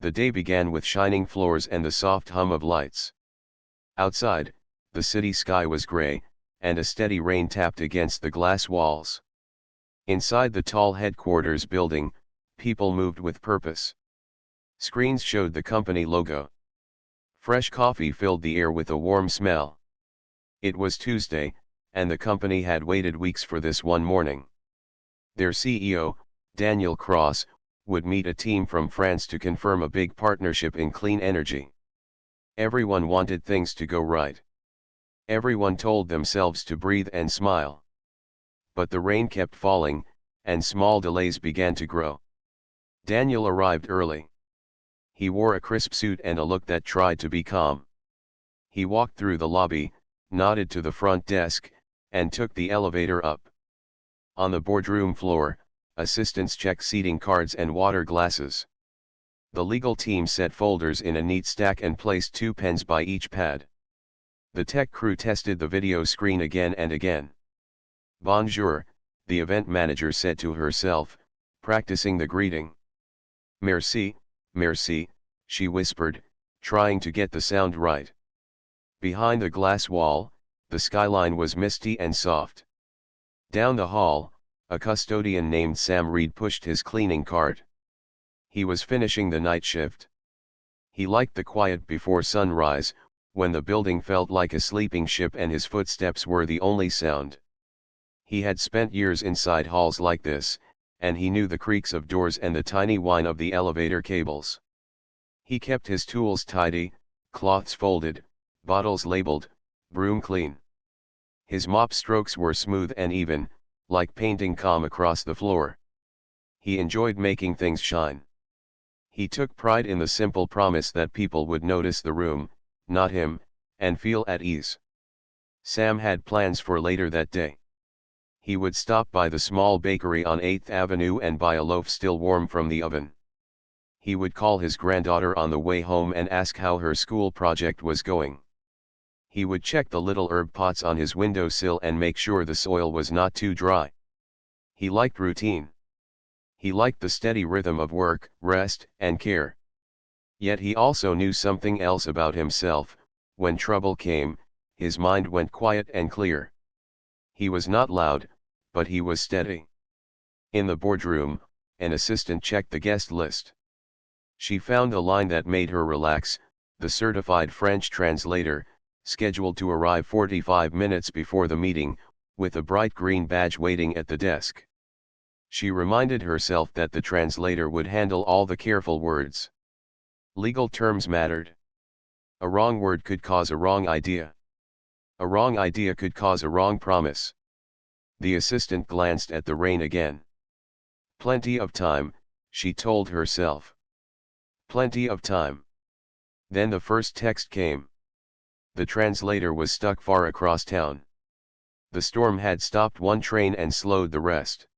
The day began with shining floors and the soft hum of lights. Outside, the city sky was gray, and a steady rain tapped against the glass walls. Inside the tall headquarters building, people moved with purpose. Screens showed the company logo. Fresh coffee filled the air with a warm smell. It was Tuesday, and the company had waited weeks for this one morning. Their CEO, Daniel Cross, would meet a team from France to confirm a big partnership in clean energy. Everyone wanted things to go right. Everyone told themselves to breathe and smile. But the rain kept falling, and small delays began to grow. Daniel arrived early. He wore a crisp suit and a look that tried to be calm. He walked through the lobby, nodded to the front desk, and took the elevator up. On the boardroom floor, assistants checked seating cards and water glasses. The legal team set folders in a neat stack and placed 2 pens by each pad. The tech crew tested the video screen again and again. "Bonjour," the event manager said to herself, practicing the greeting. "Merci, merci," she whispered, trying to get the sound right. Behind the glass wall, the skyline was misty and soft. Down the hall, a custodian named Sam Reed pushed his cleaning cart. He was finishing the night shift. He liked the quiet before sunrise, when the building felt like a sleeping ship and his footsteps were the only sound. He had spent years inside halls like this, and he knew the creaks of doors and the tiny whine of the elevator cables. He kept his tools tidy, cloths folded, bottles labeled, broom clean. His mop strokes were smooth and even, like painting calm across the floor. He enjoyed making things shine. He took pride in the simple promise that people would notice the room, not him, and feel at ease. Sam had plans for later that day. He would stop by the small bakery on 8th Avenue and buy a loaf still warm from the oven. He would call his granddaughter on the way home and ask how her school project was going. He would check the little herb pots on his windowsill and make sure the soil was not too dry. He liked routine. He liked the steady rhythm of work, rest, and care. Yet he also knew something else about himself. When trouble came, his mind went quiet and clear. He was not loud, but he was steady. In the boardroom, an assistant checked the guest list. She found a line that made her relax: the certified French translator, scheduled to arrive 45 minutes before the meeting, with a bright green badge waiting at the desk. She reminded herself that the translator would handle all the careful words. Legal terms mattered. A wrong word could cause a wrong idea. A wrong idea could cause a wrong promise. The assistant glanced at the rain again. Plenty of time, she told herself. Plenty of time. Then the first text came. The translator was stuck far across town. The storm had stopped one train and slowed the rest.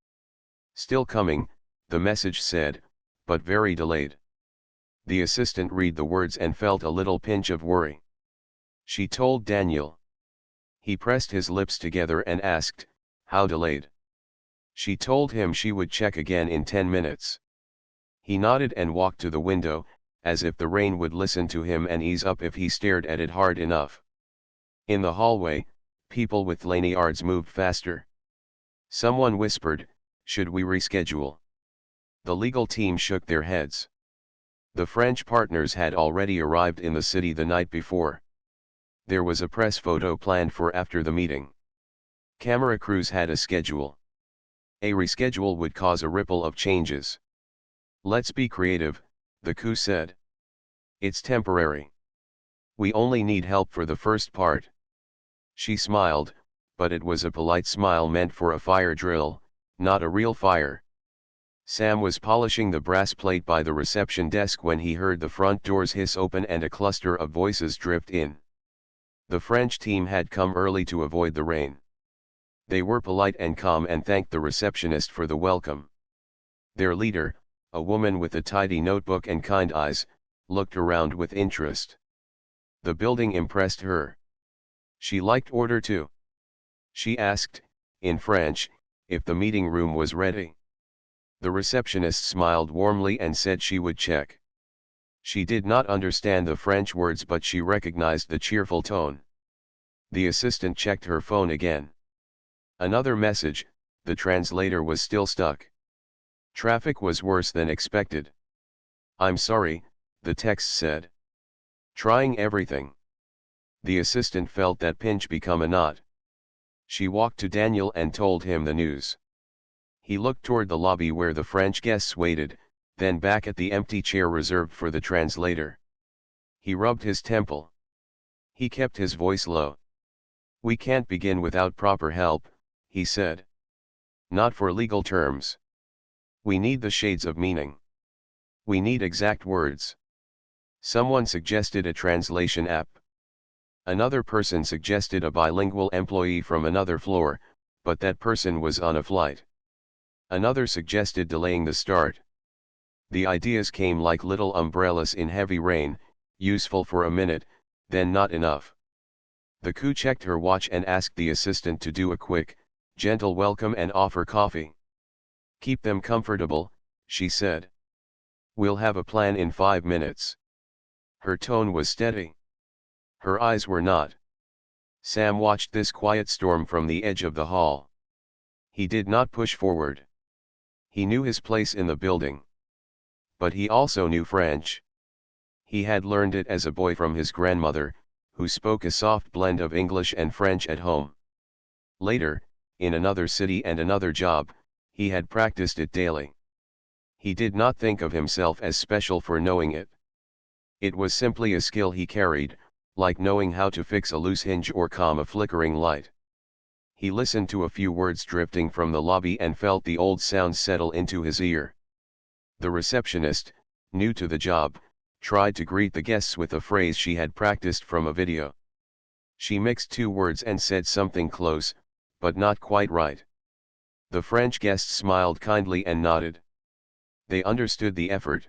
Still coming, the message said, but very delayed. The assistant read the words and felt a little pinch of worry. She told Daniel. He pressed his lips together and asked, "How delayed?" She told him she would check again in 10 minutes. He nodded and walked to the window, as if the rain would listen to him and ease up if he stared at it hard enough. In the hallway, people with lanyards moved faster. Someone whispered, "Should we reschedule?" The legal team shook their heads. The French partners had already arrived in the city the night before. There was a press photo planned for after the meeting. Camera crews had a schedule. A reschedule would cause a ripple of changes. "Let's be creative," the crew said. "It's temporary. We only need help for the first part." She smiled, but it was a polite smile meant for a fire drill, not a real fire. Sam was polishing the brass plate by the reception desk when he heard the front doors hiss open and a cluster of voices drift in. The French team had come early to avoid the rain. They were polite and calm and thanked the receptionist for the welcome. Their leader, a woman with a tidy notebook and kind eyes, looked around with interest. The building impressed her. She liked order too. She asked, in French, if the meeting room was ready. The receptionist smiled warmly and said she would check. She did not understand the French words, but she recognized the cheerful tone. The assistant checked her phone again. Another message, the translator was still stuck. Traffic was worse than expected. "I'm sorry," the text said. "Trying everything." The assistant felt that pinch become a knot. She walked to Daniel and told him the news. He looked toward the lobby where the French guests waited, then back at the empty chair reserved for the translator. He rubbed his temple. He kept his voice low. "We can't begin without proper help," he said. "Not for legal terms. We need the shades of meaning. We need exact words." Someone suggested a translation app. Another person suggested a bilingual employee from another floor, but that person was on a flight. Another suggested delaying the start. The ideas came like little umbrellas in heavy rain, useful for a minute, then not enough. The crew checked her watch and asked the assistant to do a quick, gentle welcome and offer coffee. "Keep them comfortable," she said. "We'll have a plan in 5 minutes." Her tone was steady. Her eyes were not. Sam watched this quiet storm from the edge of the hall. He did not push forward. He knew his place in the building. But he also knew French. He had learned it as a boy from his grandmother, who spoke a soft blend of English and French at home. Later, in another city and another job, he had practiced it daily. He did not think of himself as special for knowing it. It was simply a skill he carried, like knowing how to fix a loose hinge or calm a flickering light. He listened to a few words drifting from the lobby and felt the old sounds settle into his ear. The receptionist, new to the job, tried to greet the guests with a phrase she had practiced from a video. She mixed 2 words and said something close, but not quite right. The French guests smiled kindly and nodded. They understood the effort.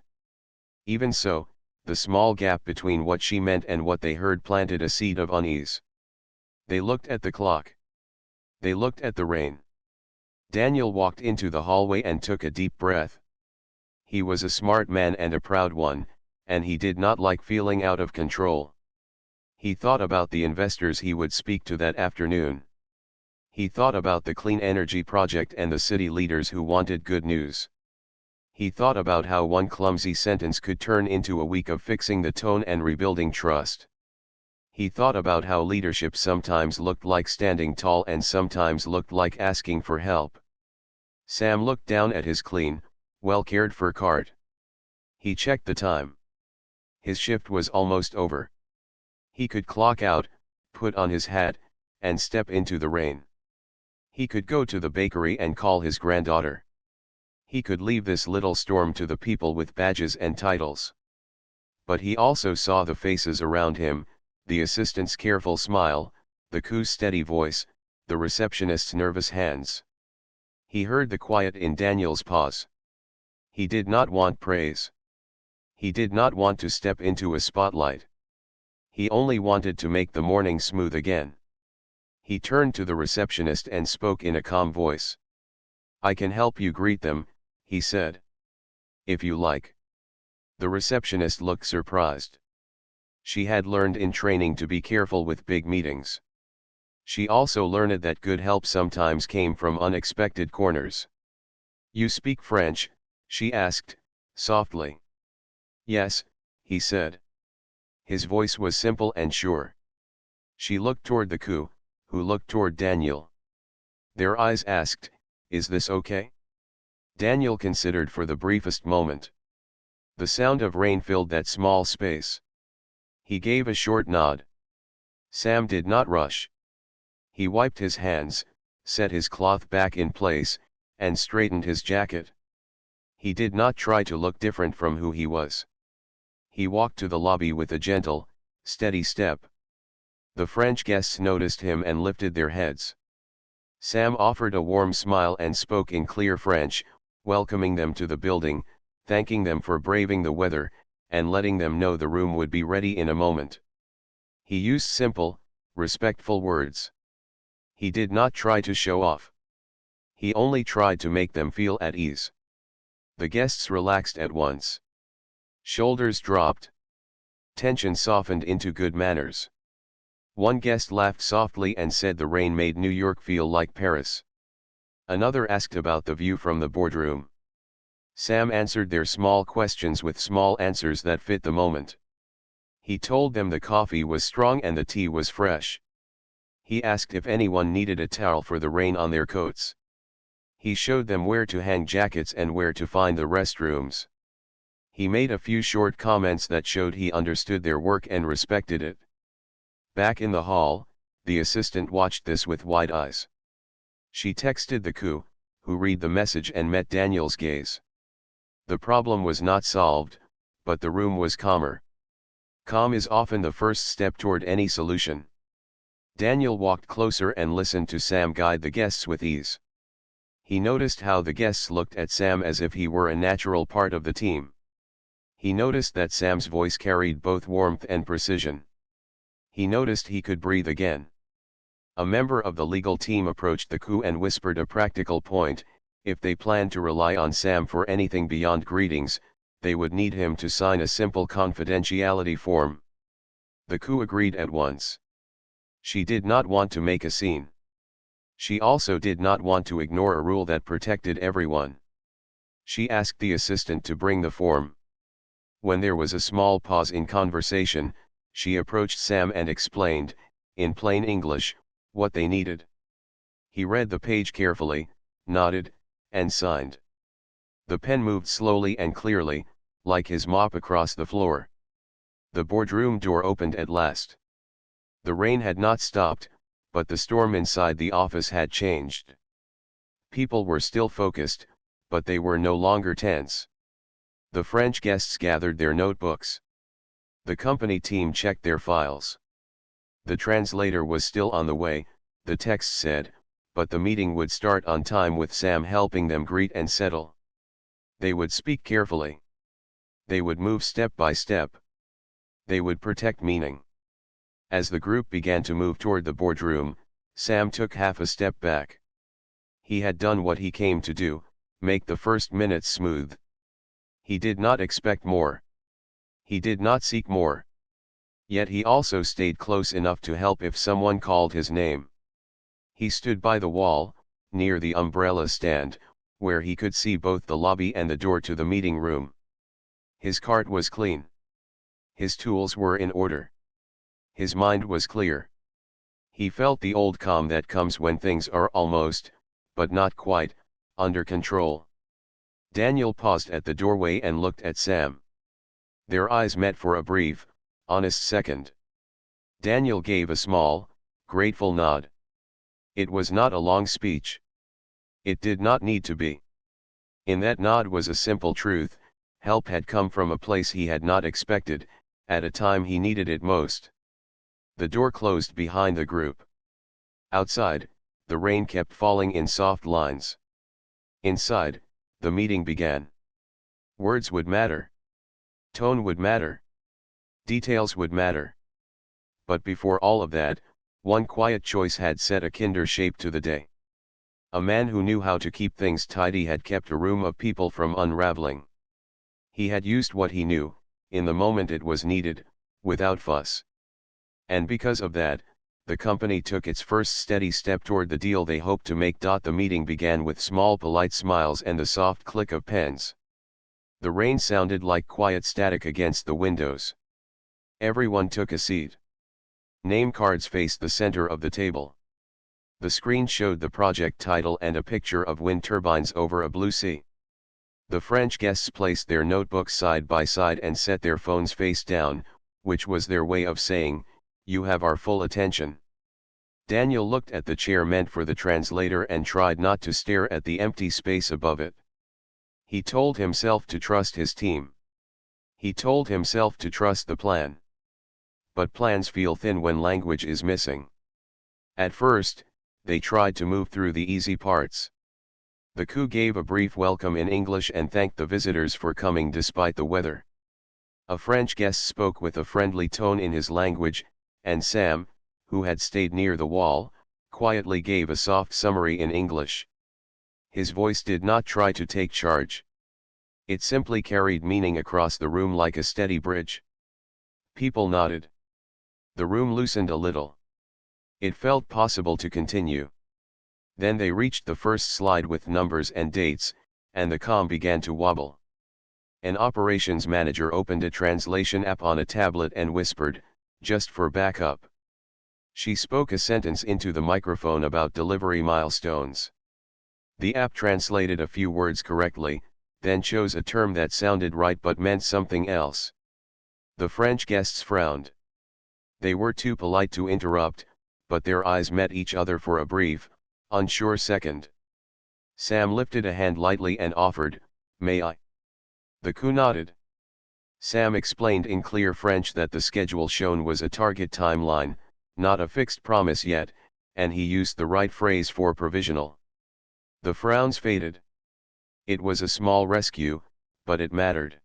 Even so, the small gap between what she meant and what they heard planted a seed of unease. They looked at the clock. They looked at the rain. Daniel walked into the hallway and took a deep breath. He was a smart man and a proud one, and he did not like feeling out of control. He thought about the investors he would speak to that afternoon. He thought about the clean energy project and the city leaders who wanted good news. He thought about how one clumsy sentence could turn into a week of fixing the tone and rebuilding trust. He thought about how leadership sometimes looked like standing tall and sometimes looked like asking for help. Sam looked down at his clean, well-cared-for cart. He checked the time. His shift was almost over. He could clock out, put on his hat, and step into the rain. He could go to the bakery and call his granddaughter. He could leave this little storm to the people with badges and titles. But he also saw the faces around him, the assistant's careful smile, the crew's steady voice, the receptionist's nervous hands. He heard the quiet in Daniel's pause. He did not want praise. He did not want to step into a spotlight. He only wanted to make the morning smooth again. He turned to the receptionist and spoke in a calm voice. "I can help you greet them," he said. "If you like." The receptionist looked surprised. She had learned in training to be careful with big meetings. She also learned that good help sometimes came from unexpected corners. "You speak French?" she asked, softly. "Yes," he said. His voice was simple and sure. She looked toward the coup, who looked toward Daniel. Their eyes asked, "Is this okay?" Daniel considered for the briefest moment. The sound of rain filled that small space. He gave a short nod. Sam did not rush. He wiped his hands, set his cloth back in place, and straightened his jacket. He did not try to look different from who he was. He walked to the lobby with a gentle, steady step. The French guests noticed him and lifted their heads. Sam offered a warm smile and spoke in clear French, welcoming them to the building, thanking them for braving the weather, and letting them know the room would be ready in a moment. He used simple, respectful words. He did not try to show off. He only tried to make them feel at ease. The guests relaxed at once. Shoulders dropped. Tension softened into good manners. One guest laughed softly and said the rain made New York feel like Paris. Another asked about the view from the boardroom. Sam answered their small questions with small answers that fit the moment. He told them the coffee was strong and the tea was fresh. He asked if anyone needed a towel for the rain on their coats. He showed them where to hang jackets and where to find the restrooms. He made a few short comments that showed he understood their work and respected it. Back in the hall, the assistant watched this with wide eyes. She texted the coup, who read the message and met Daniel's gaze. The problem was not solved, but the room was calmer. Calm is often the first step toward any solution. Daniel walked closer and listened to Sam guide the guests with ease. He noticed how the guests looked at Sam as if he were a natural part of the team. He noticed that Sam's voice carried both warmth and precision. He noticed he could breathe again. A member of the legal team approached the coup and whispered a practical point: if they planned to rely on Sam for anything beyond greetings, they would need him to sign a simple confidentiality form. The coup agreed at once. She did not want to make a scene. She also did not want to ignore a rule that protected everyone. She asked the assistant to bring the form. When there was a small pause in conversation, she approached Sam and explained, in plain English, what they needed. He read the page carefully, nodded, and signed. The pen moved slowly and clearly, like his mop across the floor. The boardroom door opened at last. The rain had not stopped, but the storm inside the office had changed. People were still focused, but they were no longer tense. The French guests gathered their notebooks. The company team checked their files. The translator was still on the way, the text said, but the meeting would start on time with Sam helping them greet and settle. They would speak carefully. They would move step by step. They would protect meaning. As the group began to move toward the boardroom, Sam took half a step back. He had done what he came to do, make the first minutes smooth. He did not expect more. He did not seek more. Yet he also stayed close enough to help if someone called his name. He stood by the wall, near the umbrella stand, where he could see both the lobby and the door to the meeting room. His cart was clean. His tools were in order. His mind was clear. He felt the old calm that comes when things are almost, but not quite, under control. Daniel paused at the doorway and looked at Sam. Their eyes met for a brief, honest second. Daniel gave a small, grateful nod. It was not a long speech. It did not need to be. In that nod was a simple truth: help had come from a place he had not expected, at a time he needed it most. The door closed behind the group. Outside, the rain kept falling in soft lines. Inside, the meeting began. Words would matter. Tone would matter. Details would matter. But before all of that, one quiet choice had set a kinder shape to the day. A man who knew how to keep things tidy had kept a room of people from unraveling. He had used what he knew, in the moment it was needed, without fuss. And because of that, the company took its first steady step toward the deal they hoped to make. The meeting began with small polite smiles and the soft click of pens. The rain sounded like quiet static against the windows. Everyone took a seat. Name cards faced the center of the table. The screen showed the project title and a picture of wind turbines over a blue sea. The French guests placed their notebooks side by side and set their phones face down, which was their way of saying, "You have our full attention." Daniel looked at the chair meant for the translator and tried not to stare at the empty space above it. He told himself to trust his team. He told himself to trust the plan. But plans feel thin when language is missing. At first, they tried to move through the easy parts. The coup gave a brief welcome in English and thanked the visitors for coming despite the weather. A French guest spoke with a friendly tone in his language, and Sam, who had stayed near the wall, quietly gave a soft summary in English. His voice did not try to take charge. It simply carried meaning across the room like a steady bridge. People nodded. The room loosened a little. It felt possible to continue. Then they reached the first slide with numbers and dates, and the comm began to wobble. An operations manager opened a translation app on a tablet and whispered, "Just for backup." She spoke a sentence into the microphone about delivery milestones. The app translated a few words correctly, then chose a term that sounded right but meant something else. The French guests frowned. They were too polite to interrupt, but their eyes met each other for a brief, unsure second. Sam lifted a hand lightly and offered, "May I?" The crew nodded. Sam explained in clear French that the schedule shown was a target timeline, not a fixed promise yet, and he used the right phrase for provisional. The frowns faded. It was a small rescue, but it mattered.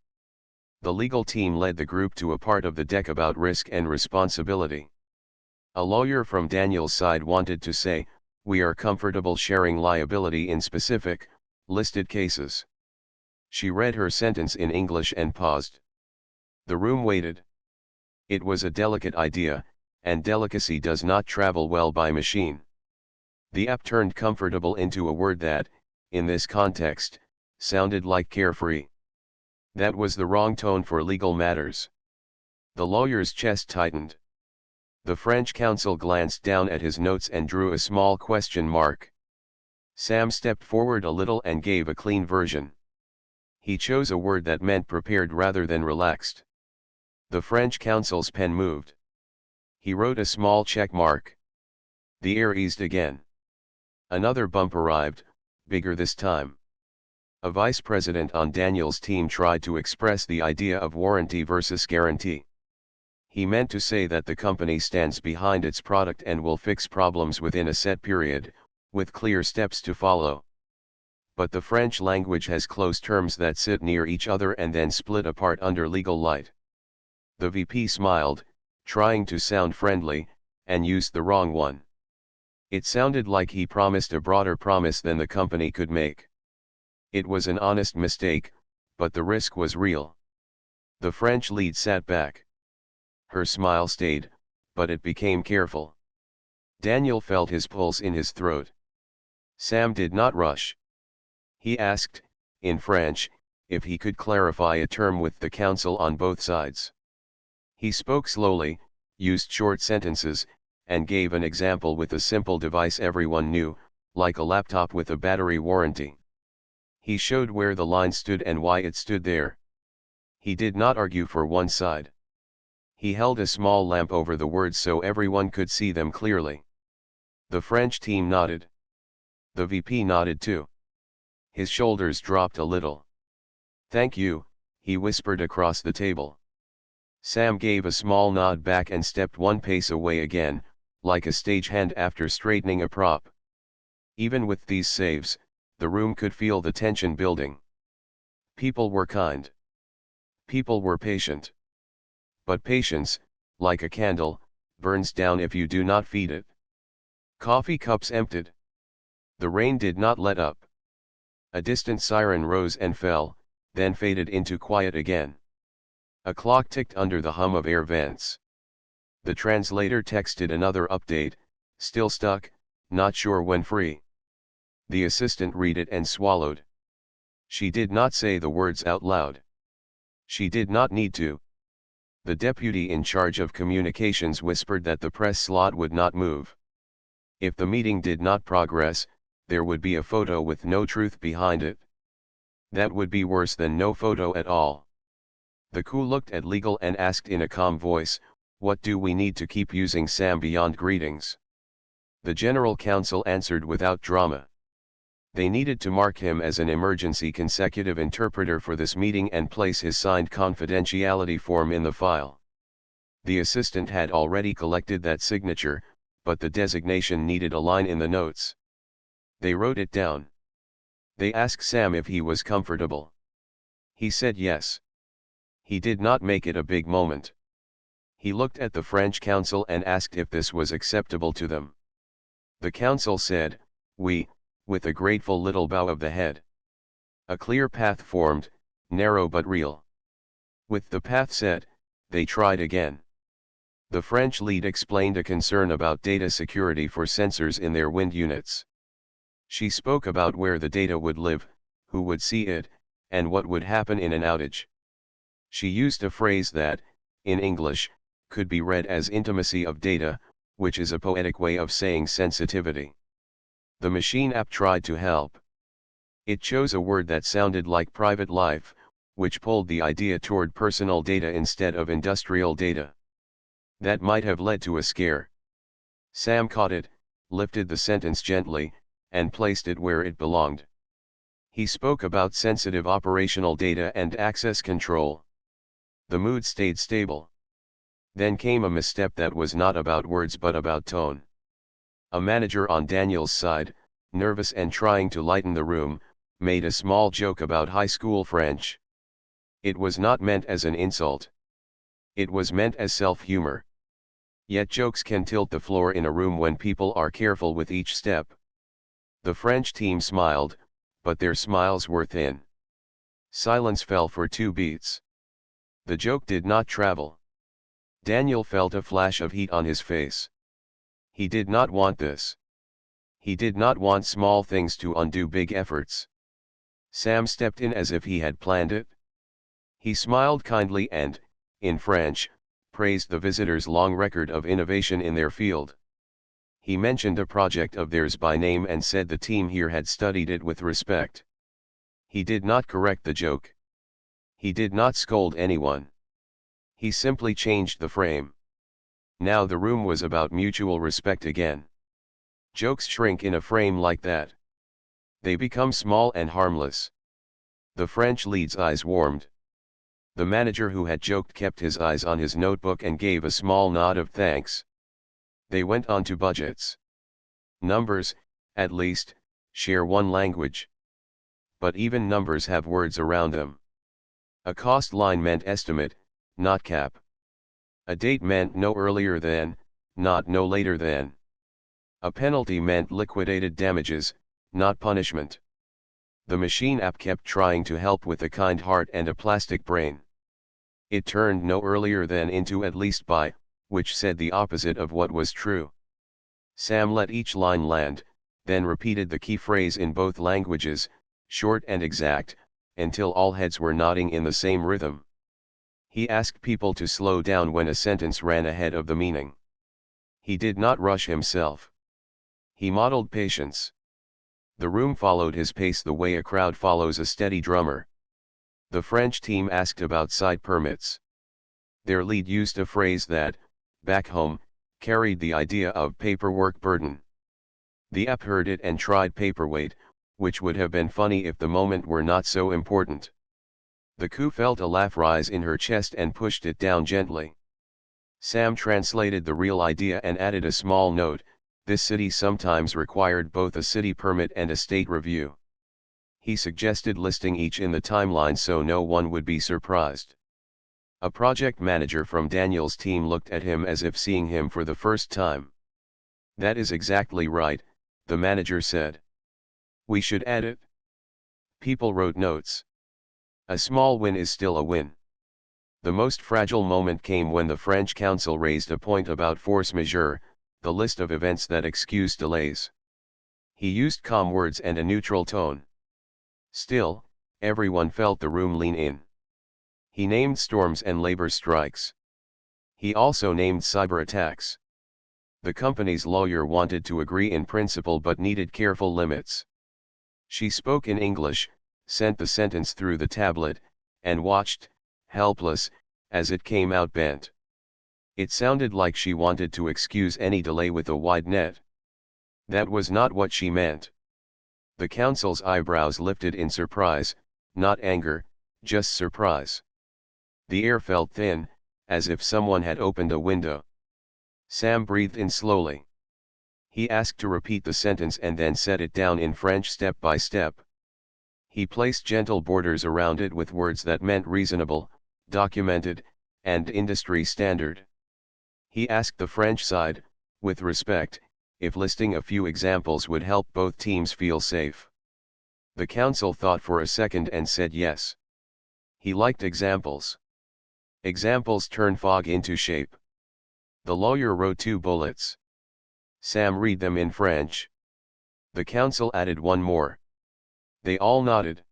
The legal team led the group to a part of the deck about risk and responsibility. A lawyer from Daniel's side wanted to say, "We are comfortable sharing liability in specific, listed cases." She read her sentence in English and paused. The room waited. It was a delicate idea, and delicacy does not travel well by machine. The app turned comfortable into a word that, in this context, sounded like carefree. That was the wrong tone for legal matters. The lawyer's chest tightened. The French counsel glanced down at his notes and drew a small question mark. Sam stepped forward a little and gave a clean version. He chose a word that meant prepared rather than relaxed. The French counsel's pen moved. He wrote a small check mark. The air eased again. Another bump arrived, bigger this time. A vice president on Daniel's team tried to express the idea of warranty versus guarantee. He meant to say that the company stands behind its product and will fix problems within a set period, with clear steps to follow. But the French language has close terms that sit near each other and then split apart under legal light. The VP smiled, trying to sound friendly, and used the wrong one. It sounded like he promised a broader promise than the company could make. It was an honest mistake, but the risk was real. The French lead sat back. Her smile stayed, but it became careful. Daniel felt his pulse in his throat. Sam did not rush. He asked, in French, if he could clarify a term with the counsel on both sides. He spoke slowly, used short sentences, and gave an example with a simple device everyone knew, like a laptop with a battery warranty. He showed where the line stood and why it stood there. He did not argue for one side. He held a small lamp over the words so everyone could see them clearly. The French team nodded. The VP nodded too. His shoulders dropped a little. "Thank you," he whispered across the table. Sam gave a small nod back and stepped one pace away again, like a stagehand after straightening a prop. Even with these saves, the room could feel the tension building. People were kind. People were patient. But patience, like a candle, burns down if you do not feed it. Coffee cups emptied. The rain did not let up. A distant siren rose and fell, then faded into quiet again. A clock ticked under the hum of air vents. The translator texted another update, "Still stuck, not sure when free." The assistant read it and swallowed. She did not say the words out loud. She did not need to. The deputy in charge of communications whispered that the press slot would not move. If the meeting did not progress, there would be a photo with no truth behind it. That would be worse than no photo at all. The coup looked at legal and asked in a calm voice, "What do we need to keep using Sam beyond greetings?" The general counsel answered without drama. They needed to mark him as an emergency consecutive interpreter for this meeting and place his signed confidentiality form in the file. The assistant had already collected that signature, but the designation needed a line in the notes. They wrote it down. They asked Sam if he was comfortable. He said yes. He did not make it a big moment. He looked at the French counsel and asked if this was acceptable to them. The counsel said, "Oui," with a grateful little bow of the head. A clear path formed, narrow but real. With the path set, they tried again. The French lead explained a concern about data security for sensors in their wind units. She spoke about where the data would live, who would see it, and what would happen in an outage. She used a phrase that, in English, could be read as intimacy of data, which is a poetic way of saying sensitivity. The machine app tried to help. It chose a word that sounded like private life, which pulled the idea toward personal data instead of industrial data. That might have led to a scare. Sam caught it, lifted the sentence gently, and placed it where it belonged. He spoke about sensitive operational data and access control. The mood stayed stable. Then came a misstep that was not about words but about tone. A manager on Daniel's side, nervous and trying to lighten the room, made a small joke about high school French. It was not meant as an insult. It was meant as self-humor. Yet jokes can tilt the floor in a room when people are careful with each step. The French team smiled, but their smiles were thin. Silence fell for 2 beats. The joke did not travel. Daniel felt a flash of heat on his face. He did not want this. He did not want small things to undo big efforts. Sam stepped in as if he had planned it. He smiled kindly and, in French, praised the visitors' long record of innovation in their field. He mentioned a project of theirs by name and said the team here had studied it with respect. He did not correct the joke. He did not scold anyone. He simply changed the frame. Now the room was about mutual respect again. Jokes shrink in a frame like that. They become small and harmless. The French lead's eyes warmed. The manager who had joked kept his eyes on his notebook and gave a small nod of thanks. They went on to budgets. Numbers, at least, share one language. But even numbers have words around them. A cost line meant estimate, not cap. A date meant no earlier than, not no later than. A penalty meant liquidated damages, not punishment. The machine app kept trying to help with a kind heart and a plastic brain. It turned no earlier than into at least by, which said the opposite of what was true. Sam let each line land, then repeated the key phrase in both languages, short and exact, until all heads were nodding in the same rhythm. He asked people to slow down when a sentence ran ahead of the meaning. He did not rush himself. He modeled patience. The room followed his pace the way a crowd follows a steady drummer. The French team asked about side permits. Their lead used a phrase that, back home, carried the idea of paperwork burden. The app heard it and tried paperweight, which would have been funny if the moment were not so important. The coup felt a laugh rise in her chest and pushed it down gently. Sam translated the real idea and added a small note: this city sometimes required both a city permit and a state review. He suggested listing each in the timeline so no one would be surprised. A project manager from Daniel's team looked at him as if seeing him for the first time. That is exactly right, the manager said. We should add it. People wrote notes. A small win is still a win. The most fragile moment came when the French council raised a point about force majeure, the list of events that excuse delays. He used calm words and a neutral tone. Still, everyone felt the room lean in. He named storms and labor strikes. He also named cyber attacks. The company's lawyer wanted to agree in principle but needed careful limits. She spoke in English, sent the sentence through the tablet, and watched, helpless, as it came out bent. It sounded like she wanted to excuse any delay with a wide net. That was not what she meant. The council's eyebrows lifted in surprise, not anger, just surprise. The air felt thin, as if someone had opened a window. Sam breathed in slowly. He asked to repeat the sentence and then set it down in French step by step. He placed gentle borders around it with words that meant reasonable, documented, and industry standard. He asked the French side, with respect, if listing a few examples would help both teams feel safe. The council thought for a second and said yes. He liked examples. Examples turn fog into shape. The lawyer wrote 2 bullets. Sam read them in French. The counsel added 1 more. They all nodded.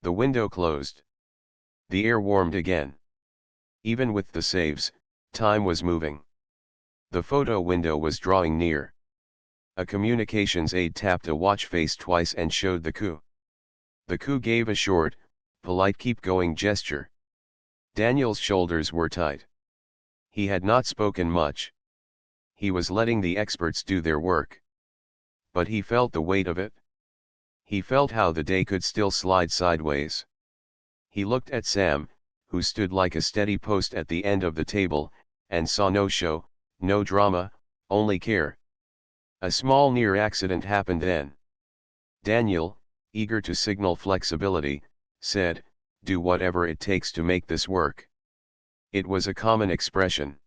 The window closed. The air warmed again. Even with the saves, time was moving. The photo window was drawing near. A communications aide tapped a watch face twice and showed the coup. The coup gave a short, polite keep-going gesture. Daniel's shoulders were tight. He had not spoken much. He was letting the experts do their work. But he felt the weight of it. He felt how the day could still slide sideways. He looked at Sam, who stood like a steady post at the end of the table, and saw no show, no drama, only care. A small near accident happened then. Daniel, eager to signal flexibility, said, "Do whatever it takes to make this work." It was a common expression.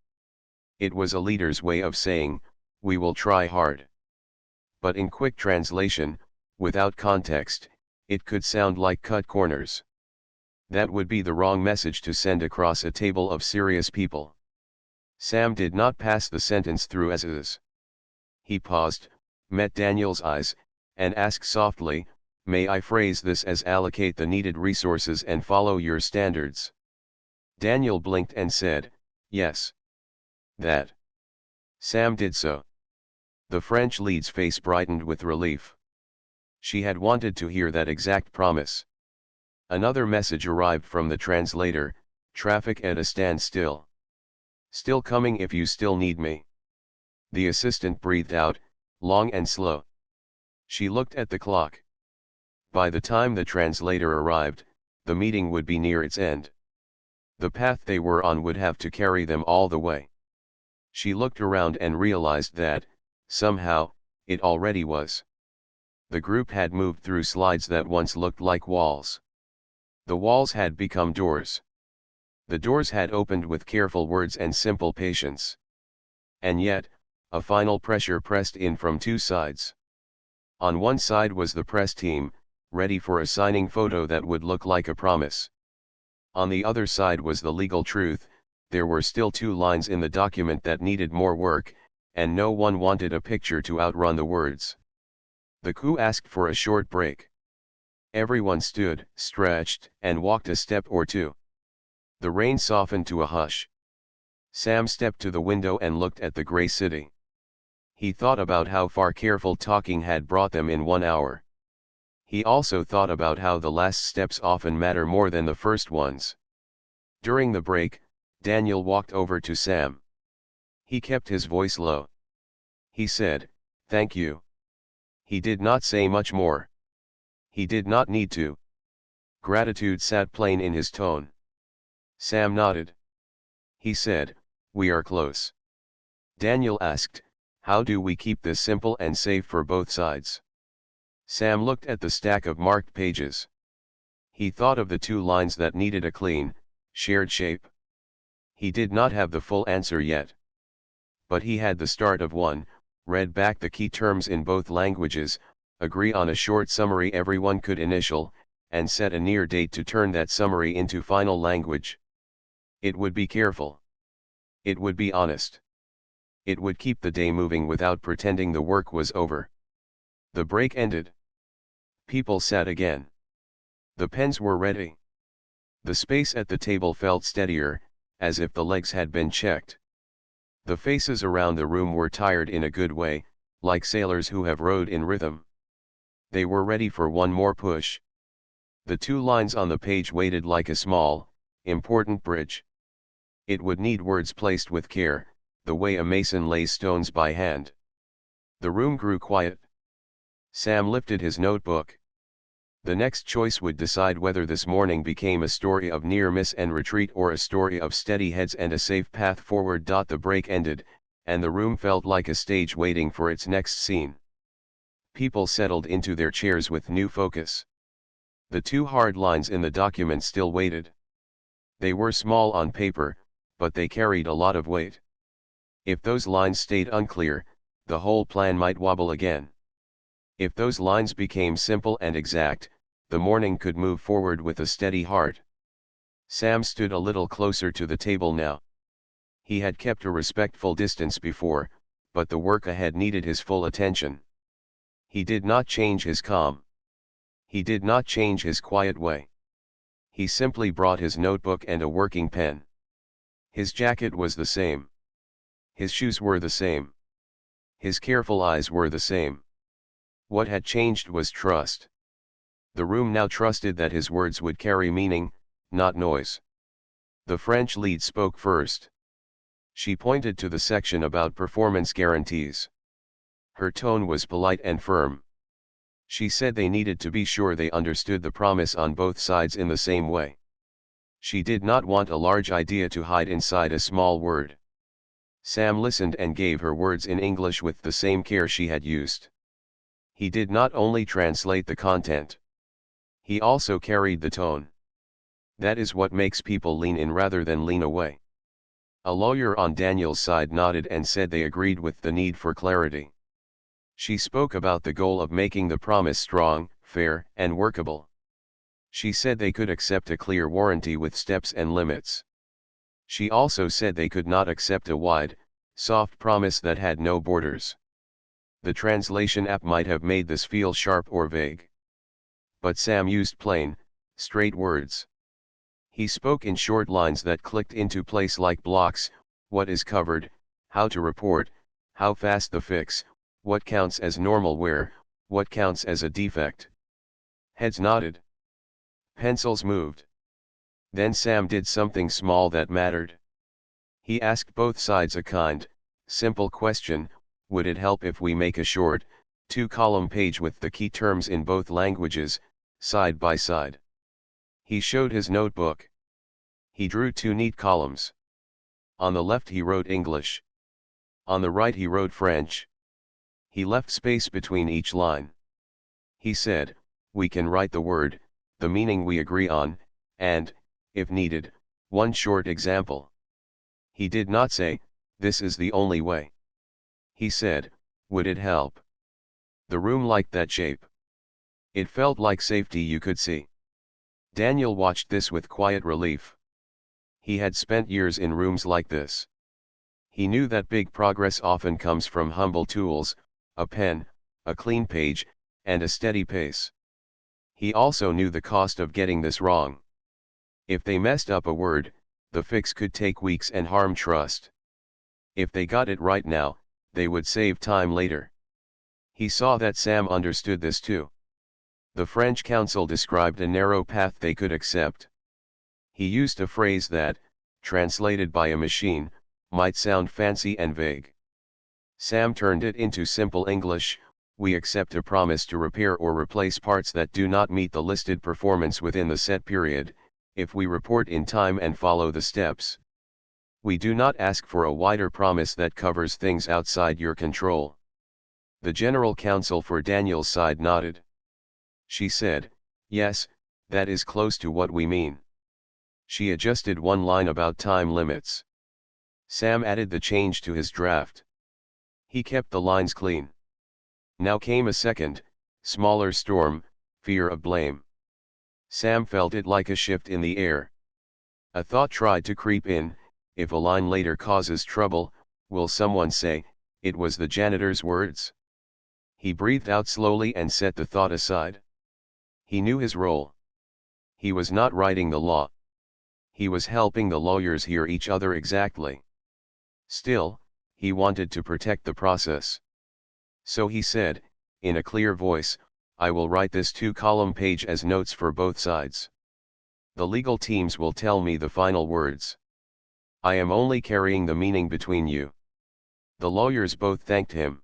It was a leader's way of saying, "We will try hard." But in quick translation, without context, it could sound like cut corners. That would be the wrong message to send across a table of serious people. Sam did not pass the sentence through as is. He paused, met Daniel's eyes, and asked softly, "May I phrase this as allocate the needed resources and follow your standards?" Daniel blinked and said, "Yes." That. Sam did so. The French lead's face brightened with relief. She had wanted to hear that exact promise. Another message arrived from the translator, "Traffic at a standstill. Still coming if you still need me." The assistant breathed out, long and slow. She looked at the clock. By the time the translator arrived, the meeting would be near its end. The path they were on would have to carry them all the way. She looked around and realized that, somehow, it already was. The group had moved through slides that once looked like walls. The walls had become doors. The doors had opened with careful words and simple patience. And yet, a final pressure pressed in from 2 sides. On one side was the press team, ready for a signing photo that would look like a promise. On the other side was the legal truth. There were still 2 lines in the document that needed more work, and no one wanted a picture to outrun the words. The coup asked for a short break. Everyone stood, stretched, and walked a step or 2. The rain softened to a hush. Sam stepped to the window and looked at the gray city. He thought about how far careful talking had brought them in 1 hour. He also thought about how the last steps often matter more than the first ones. During the break, Daniel walked over to Sam. He kept his voice low. He said, "Thank you." He did not say much more. He did not need to. Gratitude sat plain in his tone. Sam nodded. He said, "We are close." Daniel asked, "How do we keep this simple and safe for both sides?" Sam looked at the stack of marked pages. He thought of the 2 lines that needed a clean, shared shape. He did not have the full answer yet. But he had the start of one, read back the key terms in both languages, agree on a short summary everyone could initial, and set a near date to turn that summary into final language. It would be careful. It would be honest. It would keep the day moving without pretending the work was over. The break ended. People sat again. The pens were ready. The space at the table felt steadier, as if the legs had been checked. The faces around the room were tired in a good way, like sailors who have rowed in rhythm. They were ready for one more push. The 2 lines on the page waited like a small, important bridge. It would need words placed with care, the way a mason lays stones by hand. The room grew quiet. Sam lifted his notebook. The next choice would decide whether this morning became a story of near miss and retreat or a story of steady heads and a safe path forward. The break ended, and the room felt like a stage waiting for its next scene. People settled into their chairs with new focus. The 2 hard lines in the document still waited. They were small on paper, but they carried a lot of weight. If those lines stayed unclear, the whole plan might wobble again. If those lines became simple and exact, the morning could move forward with a steady heart. Sam stood a little closer to the table now. He had kept a respectful distance before, but the work ahead needed his full attention. He did not change his calm. He did not change his quiet way. He simply brought his notebook and a working pen. His jacket was the same. His shoes were the same. His careful eyes were the same. What had changed was trust. The room now trusted that his words would carry meaning, not noise. The French lead spoke first. She pointed to the section about performance guarantees. Her tone was polite and firm. She said they needed to be sure they understood the promise on both sides in the same way. She did not want a large idea to hide inside a small word. Sam listened and gave her words in English with the same care she had used. He did not only translate the content. He also carried the tone. That is what makes people lean in rather than lean away. A lawyer on Daniel's side nodded and said they agreed with the need for clarity. She spoke about the goal of making the promise strong, fair, and workable. She said they could accept a clear warranty with steps and limits. She also said they could not accept a wide, soft promise that had no borders. The translation app might have made this feel sharp or vague. But Sam used plain, straight words. He spoke in short lines that clicked into place like blocks: what is covered, how to report, how fast the fix, what counts as normal wear, what counts as a defect. Heads nodded. Pencils moved. Then Sam did something small that mattered. He asked both sides a kind, simple question: would it help if we make a short, 2-column page with the key terms in both languages, side by side? He showed his notebook. He drew 2 neat columns. On the left he wrote English. On the right he wrote French. He left space between each line. He said, we can write the word, the meaning we agree on, and, if needed, one short example. He did not say, this is the only way. He said, would it help? The room liked that shape. It felt like safety you could see. Daniel watched this with quiet relief. He had spent years in rooms like this. He knew that big progress often comes from humble tools, a pen, a clean page, and a steady pace. He also knew the cost of getting this wrong. If they messed up a word, the fix could take weeks and harm trust. If they got it right now, they would save time later. He saw that Sam understood this too. The French counsel described a narrow path they could accept. He used a phrase that, translated by a machine, might sound fancy and vague. Sam turned it into simple English: we accept a promise to repair or replace parts that do not meet the listed performance within the set period, if we report in time and follow the steps. We do not ask for a wider promise that covers things outside your control. The general counsel for Daniel's side nodded. She said, yes, that is close to what we mean. She adjusted one line about time limits. Sam added the change to his draft. He kept the lines clean. Now came a second, smaller storm: fear of blame. Sam felt it like a shift in the air. A thought tried to creep in: if a line later causes trouble, will someone say, it was the janitor's words? He breathed out slowly and set the thought aside. He knew his role. He was not writing the law. He was helping the lawyers hear each other exactly. Still, he wanted to protect the process. So he said, in a clear voice, I will write this 2-column page as notes for both sides. The legal teams will tell me the final words. I am only carrying the meaning between you. The lawyers both thanked him.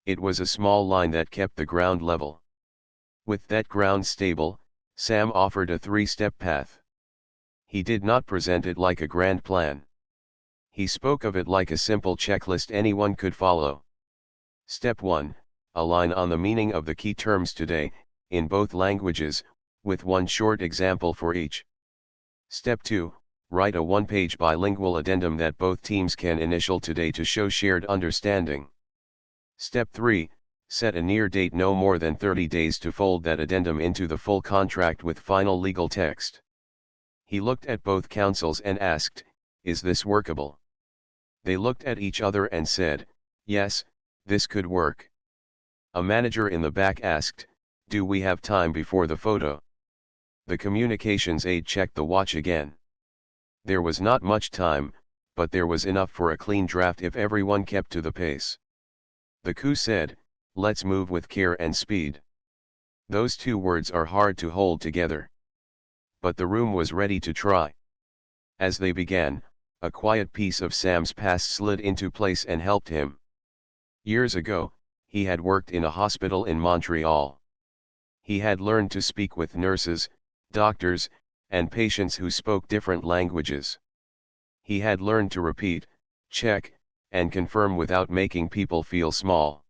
It was a small line that kept the ground level. With that ground stable, Sam offered a 3-step path. He did not present it like a grand plan. He spoke of it like a simple checklist anyone could follow. Step 1, a line on the meaning of the key terms today, in both languages, with one short example for each. Step 2, write a 1-page bilingual addendum that both teams can initial today to show shared understanding. Step 3, set a near date no more than 30 days to fold that addendum into the full contract with final legal text. He looked at both councils and asked, "Is this workable?" They looked at each other and said, "Yes, this could work." A manager in the back asked, "Do we have time before the photo?" The communications aide checked the watch again. There was not much time, but there was enough for a clean draft if everyone kept to the pace. The coup said, "Let's move with care and speed." Those two words are hard to hold together. But the room was ready to try. As they began, a quiet piece of Sam's past slid into place and helped him. Years ago, he had worked in a hospital in Montreal. He had learned to speak with nurses, doctors, and patients who spoke different languages. He had learned to repeat, check, and confirm without making people feel small.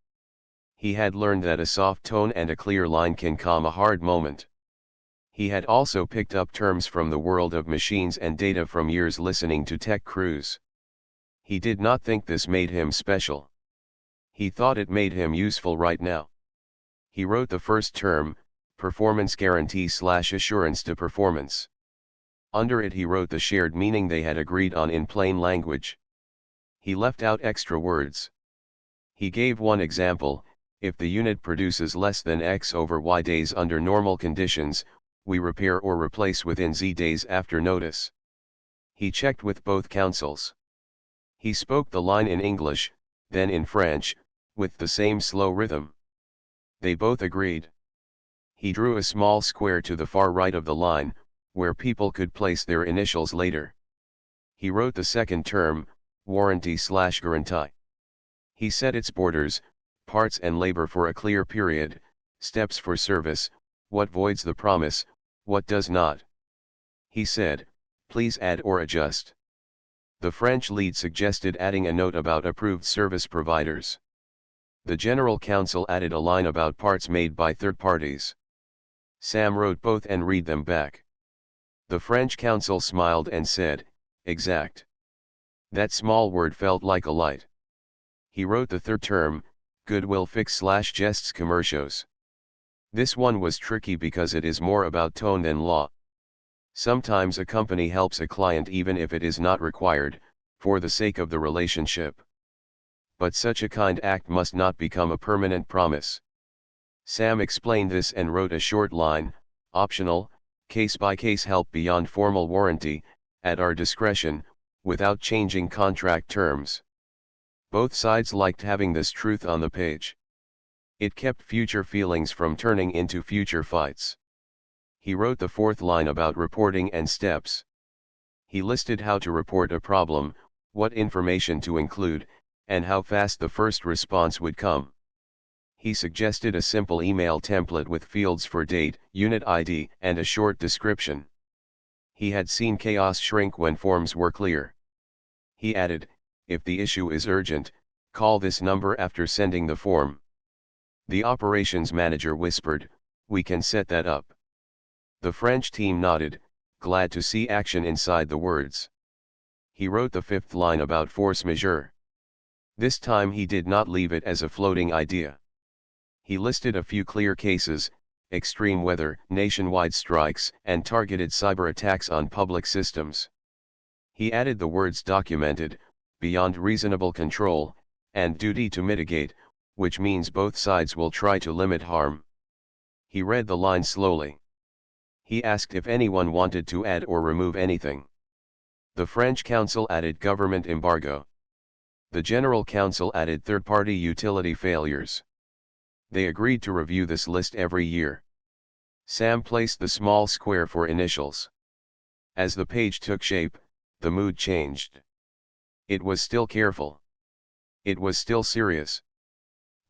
He had learned that a soft tone and a clear line can calm a hard moment. He had also picked up terms from the world of machines and data from years listening to tech crews. He did not think this made him special. He thought it made him useful right now. He wrote the first term, performance guarantee/assurance to performance. Under it he wrote the shared meaning they had agreed on in plain language. He left out extra words. He gave one example: if the unit produces less than X over Y days under normal conditions, we repair or replace within Z days after notice. He checked with both councils. He spoke the line in English, then in French, with the same slow rhythm. They both agreed. He drew a small square to the far right of the line, where people could place their initials later. He wrote the second term, warranty/guarantee. He set its borders, parts and labor for a clear period, steps for service, what voids the promise, what does not. He said, "Please add or adjust." The French lead suggested adding a note about approved service providers. The General Counsel added a line about parts made by third parties. Sam wrote both and read them back. The French Counsel smiled and said, "Exact." That small word felt like a light. He wrote the third term, goodwill fix/gests commerciaux. This one was tricky because it is more about tone than law. Sometimes a company helps a client even if it is not required, for the sake of the relationship. But such a kind act must not become a permanent promise. Sam explained this and wrote a short line, optional, case-by-case help beyond formal warranty, at our discretion, without changing contract terms. Both sides liked having this truth on the page. It kept future feelings from turning into future fights. He wrote the fourth line about reporting and steps. He listed how to report a problem, what information to include, and how fast the first response would come. He suggested a simple email template with fields for date, unit ID, and a short description. He had seen chaos shrink when forms were clear. He added, "If the issue is urgent, call this number after sending the form." The operations manager whispered, "We can set that up." The French team nodded, glad to see action inside the words. He wrote the fifth line about force majeure. This time he did not leave it as a floating idea. He listed a few clear cases: extreme weather, nationwide strikes, and targeted cyber attacks on public systems. He added the words documented, beyond reasonable control, and duty to mitigate, which means both sides will try to limit harm. He read the line slowly. He asked if anyone wanted to add or remove anything. The French Council added government embargo. The General Counsel added third-party utility failures. They agreed to review this list every year. Sam placed the small square for initials. As the page took shape, the mood changed. It was still careful. It was still serious.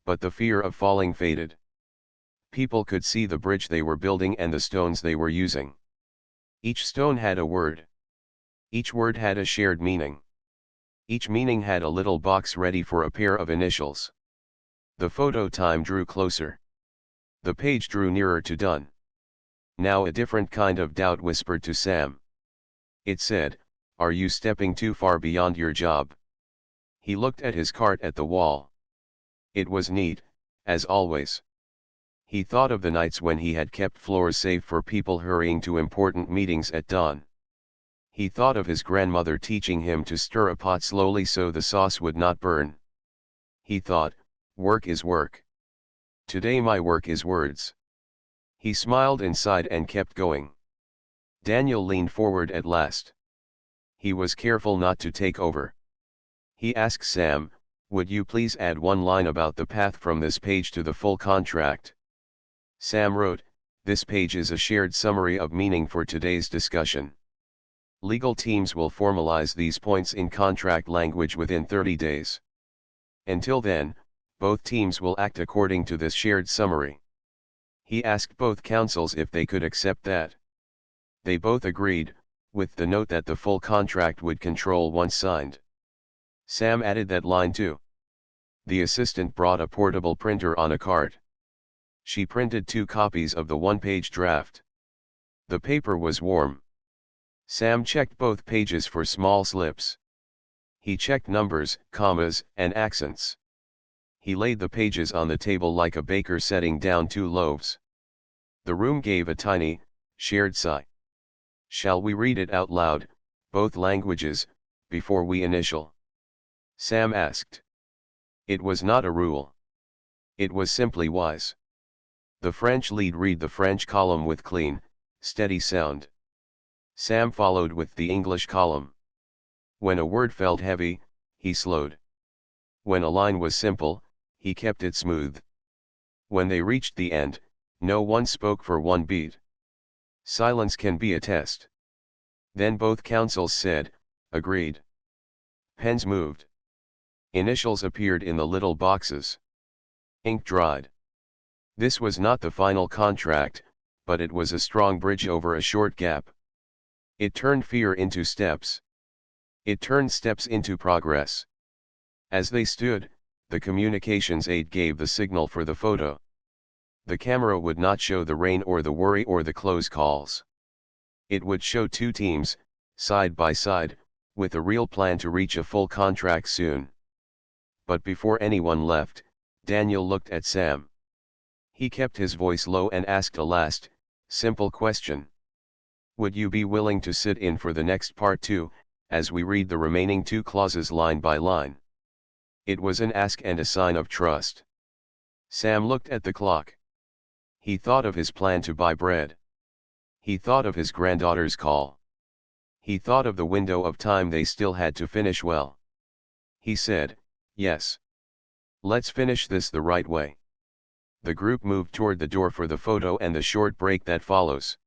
But the fear of falling faded. People could see the bridge they were building and the stones they were using. Each stone had a word. Each word had a shared meaning. Each meaning had a little box ready for a pair of initials. The photo time drew closer. The page drew nearer to done. Now a different kind of doubt whispered to Sam. It said, "Are you stepping too far beyond your job?" He looked at his cart at the wall. It was neat, as always. He thought of the nights when he had kept floors safe for people hurrying to important meetings at dawn. He thought of his grandmother teaching him to stir a pot slowly so the sauce would not burn. He thought, work is work. Today my work is words. He smiled inside and kept going. Daniel leaned forward at last. He was careful not to take over. He asked Sam, would you please add one line about the path from this page to the full contract? Sam wrote, this page is a shared summary of meaning for today's discussion. Legal teams will formalize these points in contract language within 30 days. Until then, both teams will act according to this shared summary. He asked both counsels if they could accept that. They both agreed, with the note that the full contract would control once signed. Sam added that line too. The assistant brought a portable printer on a cart. She printed 2 copies of the one-page draft. The paper was warm. Sam checked both pages for small slips. He checked numbers, commas, and accents. He laid the pages on the table like a baker setting down 2 loaves. The room gave a tiny, shared sigh. Shall we read it out loud, both languages, before we initial? Sam asked. It was not a rule. It was simply wise. The French lead read the French column with clean, steady sound. Sam followed with the English column. When a word felt heavy, he slowed. When a line was simple, he kept it smooth. When they reached the end, no one spoke for one beat. Silence can be a test. Then both counsels said, agreed. Pens moved. Initials appeared in the little boxes. Ink dried. This was not the final contract, but it was a strong bridge over a short gap. It turned fear into steps. It turned steps into progress. As they stood, the communications aide gave the signal for the photo. The camera would not show the rain or the worry or the close calls. It would show 2 teams, side by side, with a real plan to reach a full contract soon. But before anyone left, Daniel looked at Sam. He kept his voice low and asked a last, simple question. Would you be willing to sit in for the next part too, as we read the remaining 2 clauses line by line? It was an ask and a sign of trust. Sam looked at the clock. He thought of his plan to buy bread. He thought of his granddaughter's call. He thought of the window of time they still had to finish well. He said, yes. Let's finish this the right way. The group moved toward the door for the photo and the short break that follows.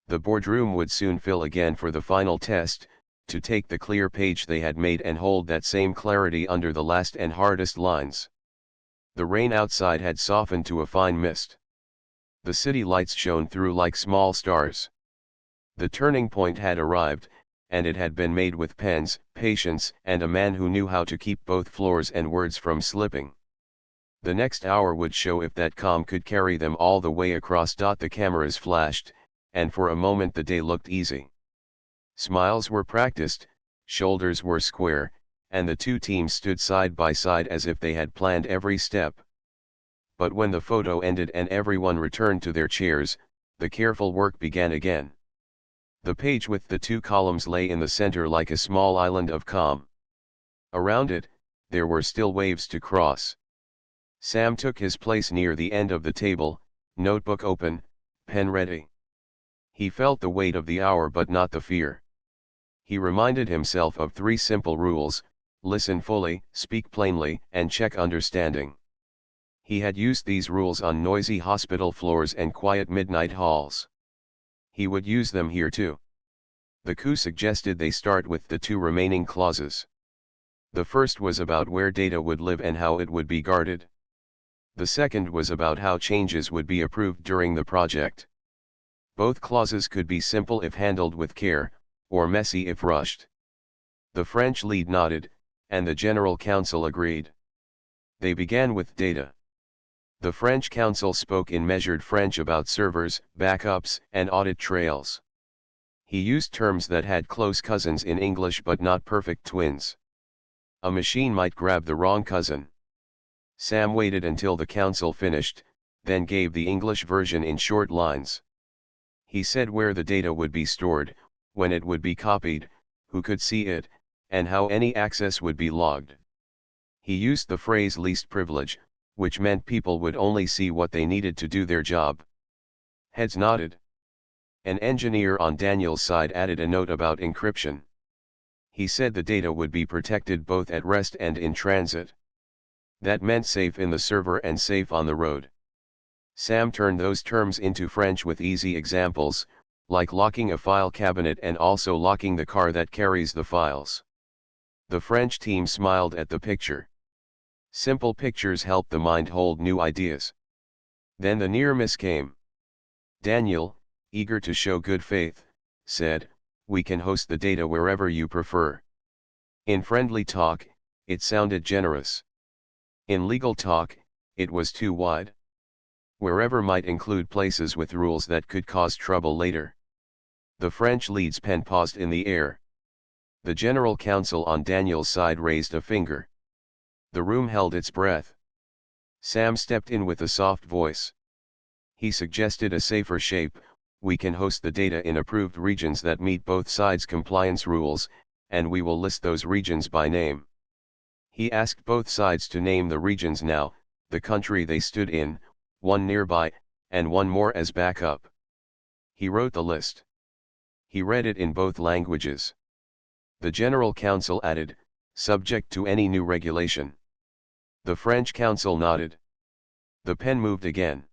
The boardroom would soon fill again for the final test, to take the clear page they had made and hold that same clarity under the last and hardest lines. The rain outside had softened to a fine mist. The city lights shone through like small stars. The turning point had arrived, and it had been made with pens, patience, and a man who knew how to keep both floors and words from slipping. The next hour would show if that calm could carry them all the way across. The cameras flashed, and for a moment the day looked easy. Smiles were practiced, shoulders were square, and the 2 teams stood side by side as if they had planned every step. But when the photo ended and everyone returned to their chairs, the careful work began again. The page with the 2 columns lay in the center like a small island of calm. Around it, there were still waves to cross. Sam took his place near the end of the table, notebook open, pen ready. He felt the weight of the hour but not the fear. He reminded himself of 3 simple rules: listen fully, speak plainly, and check understanding. He had used these rules on noisy hospital floors and quiet midnight halls. He would use them here too. The coup suggested they start with the 2 remaining clauses. The first was about where data would live and how it would be guarded. The second was about how changes would be approved during the project. Both clauses could be simple if handled with care, or messy if rushed. The French lead nodded, and the General Counsel agreed. They began with data. The French counsel spoke in measured French about servers, backups, and audit trails. He used terms that had close cousins in English but not perfect twins. A machine might grab the wrong cousin. Sam waited until the counsel finished, then gave the English version in short lines. He said where the data would be stored, when it would be copied, who could see it, and how any access would be logged. He used the phrase least privilege, which meant people would only see what they needed to do their job. Heads nodded. An engineer on Daniel's side added a note about encryption. He said the data would be protected both at rest and in transit. That meant safe in the server and safe on the road. Sam turned those terms into French with easy examples, like locking a file cabinet and also locking the car that carries the files. The French team smiled at the picture. Simple pictures help the mind hold new ideas. Then the near miss came. Daniel, eager to show good faith, said, "We can host the data wherever you prefer." In friendly talk, it sounded generous. In legal talk, it was too wide. Wherever might include places with rules that could cause trouble later. The French lead's pen paused in the air. The general counsel on Daniel's side raised a finger. The room held its breath. Sam stepped in with a soft voice. He suggested a safer shape: "We can host the data in approved regions that meet both sides' compliance rules, and we will list those regions by name." He asked both sides to name the regions now, the country they stood in, one nearby, and one more as backup. He wrote the list. He read it in both languages. The general counsel added, "Subject to any new regulation." The French counsel nodded. The pen moved again.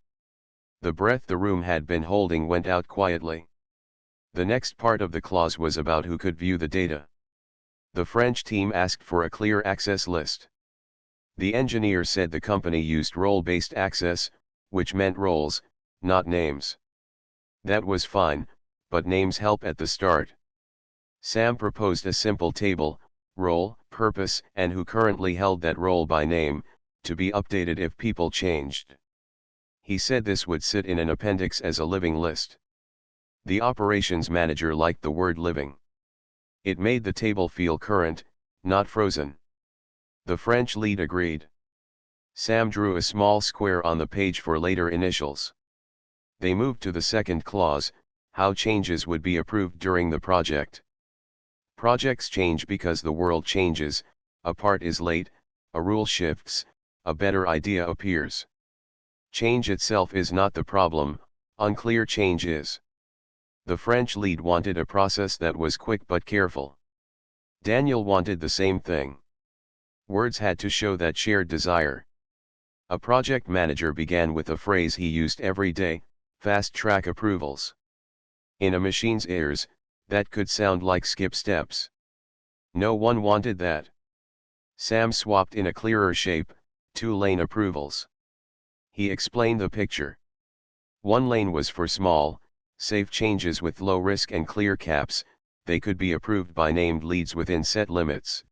The breath the room had been holding went out quietly. The next part of the clause was about who could view the data. The French team asked for a clear access list. The engineer said the company used role-based access, which meant roles, not names. That was fine, but names help at the start. Sam proposed a simple table: role, purpose, and who currently held that role by name, to be updated if people changed. He said this would sit in an appendix as a living list. The operations manager liked the word living. It made the table feel current, not frozen. The French lead agreed. Sam drew a small square on the page for later initials. They moved to the second clause: how changes would be approved during the project. Projects change because the world changes, a part is late, a rule shifts, a better idea appears. Change itself is not the problem, unclear change is. The French lead wanted a process that was quick but careful. Daniel wanted the same thing. Words had to show that shared desire. A project manager began with a phrase he used every day: fast-track approvals. In a machine's ears, that could sound like skip steps. No one wanted that. Sam swapped in a clearer shape: 2-lane approvals. He explained the picture. One lane was for small, safe changes with low risk and clear caps; they could be approved by named leads within set limits.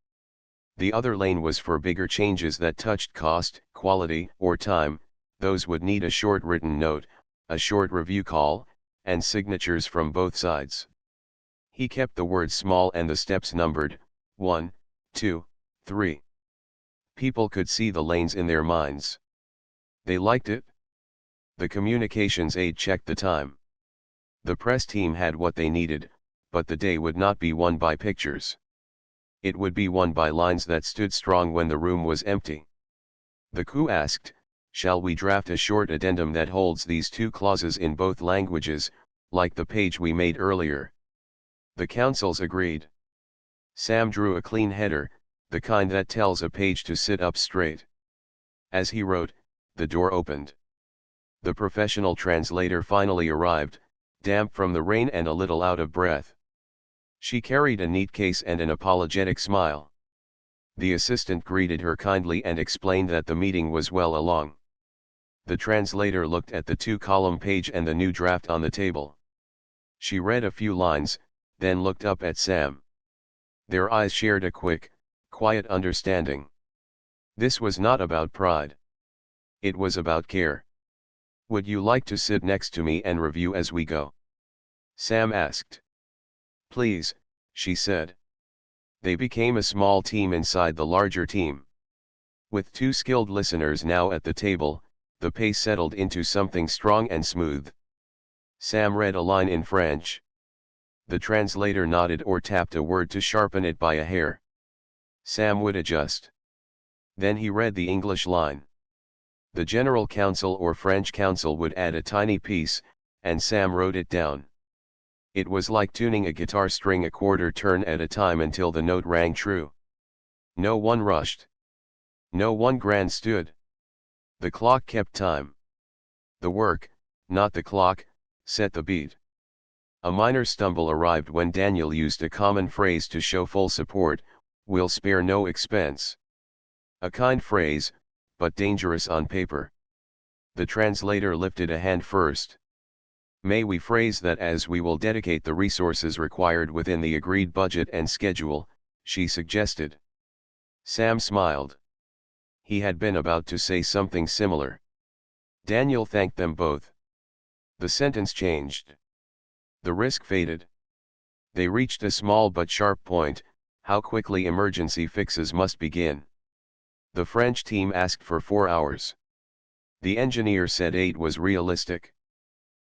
The other lane was for bigger changes that touched cost, quality, or time; those would need a short written note, a short review call, and signatures from both sides. He kept the words small and the steps numbered: 1, 2, 3. People could see the lanes in their minds. They liked it. The communications aide checked the time. The press team had what they needed, but the day would not be won by pictures. It would be won by lines that stood strong when the room was empty. The coup asked, "Shall we draft a short addendum that holds these two clauses in both languages, like the page we made earlier?" The counsels agreed. Sam drew a clean header, the kind that tells a page to sit up straight. As he wrote, the door opened. The professional translator finally arrived, damp from the rain and a little out of breath. She carried a neat case and an apologetic smile. The assistant greeted her kindly and explained that the meeting was well along. The translator looked at the 2-column page and the new draft on the table. She read a few lines, then looked up at Sam. Their eyes shared a quick, quiet understanding. This was not about pride. It was about care. "Would you like to sit next to me and review as we go?" Sam asked. "Please," she said. They became a small team inside the larger team. With 2 skilled listeners now at the table, the pace settled into something strong and smooth. Sam read a line in French. The translator nodded or tapped a word to sharpen it by a hair. Sam would adjust. Then he read the English line. The General Counsel or French Counsel would add a tiny piece, and Sam wrote it down. It was like tuning a guitar string a quarter turn at a time until the note rang true. No one rushed. No one grandstood. The clock kept time. The work, not the clock, set the beat. A minor stumble arrived when Daniel used a common phrase to show full support: "We'll spare no expense." A kind phrase, but dangerous on paper. The translator lifted a hand first. "May we phrase that as we will dedicate the resources required within the agreed budget and schedule," she suggested. Sam smiled. He had been about to say something similar. Daniel thanked them both. The sentence changed. The risk faded. They reached a small but sharp point: how quickly emergency fixes must begin. The French team asked for 4 hours. The engineer said 8 was realistic.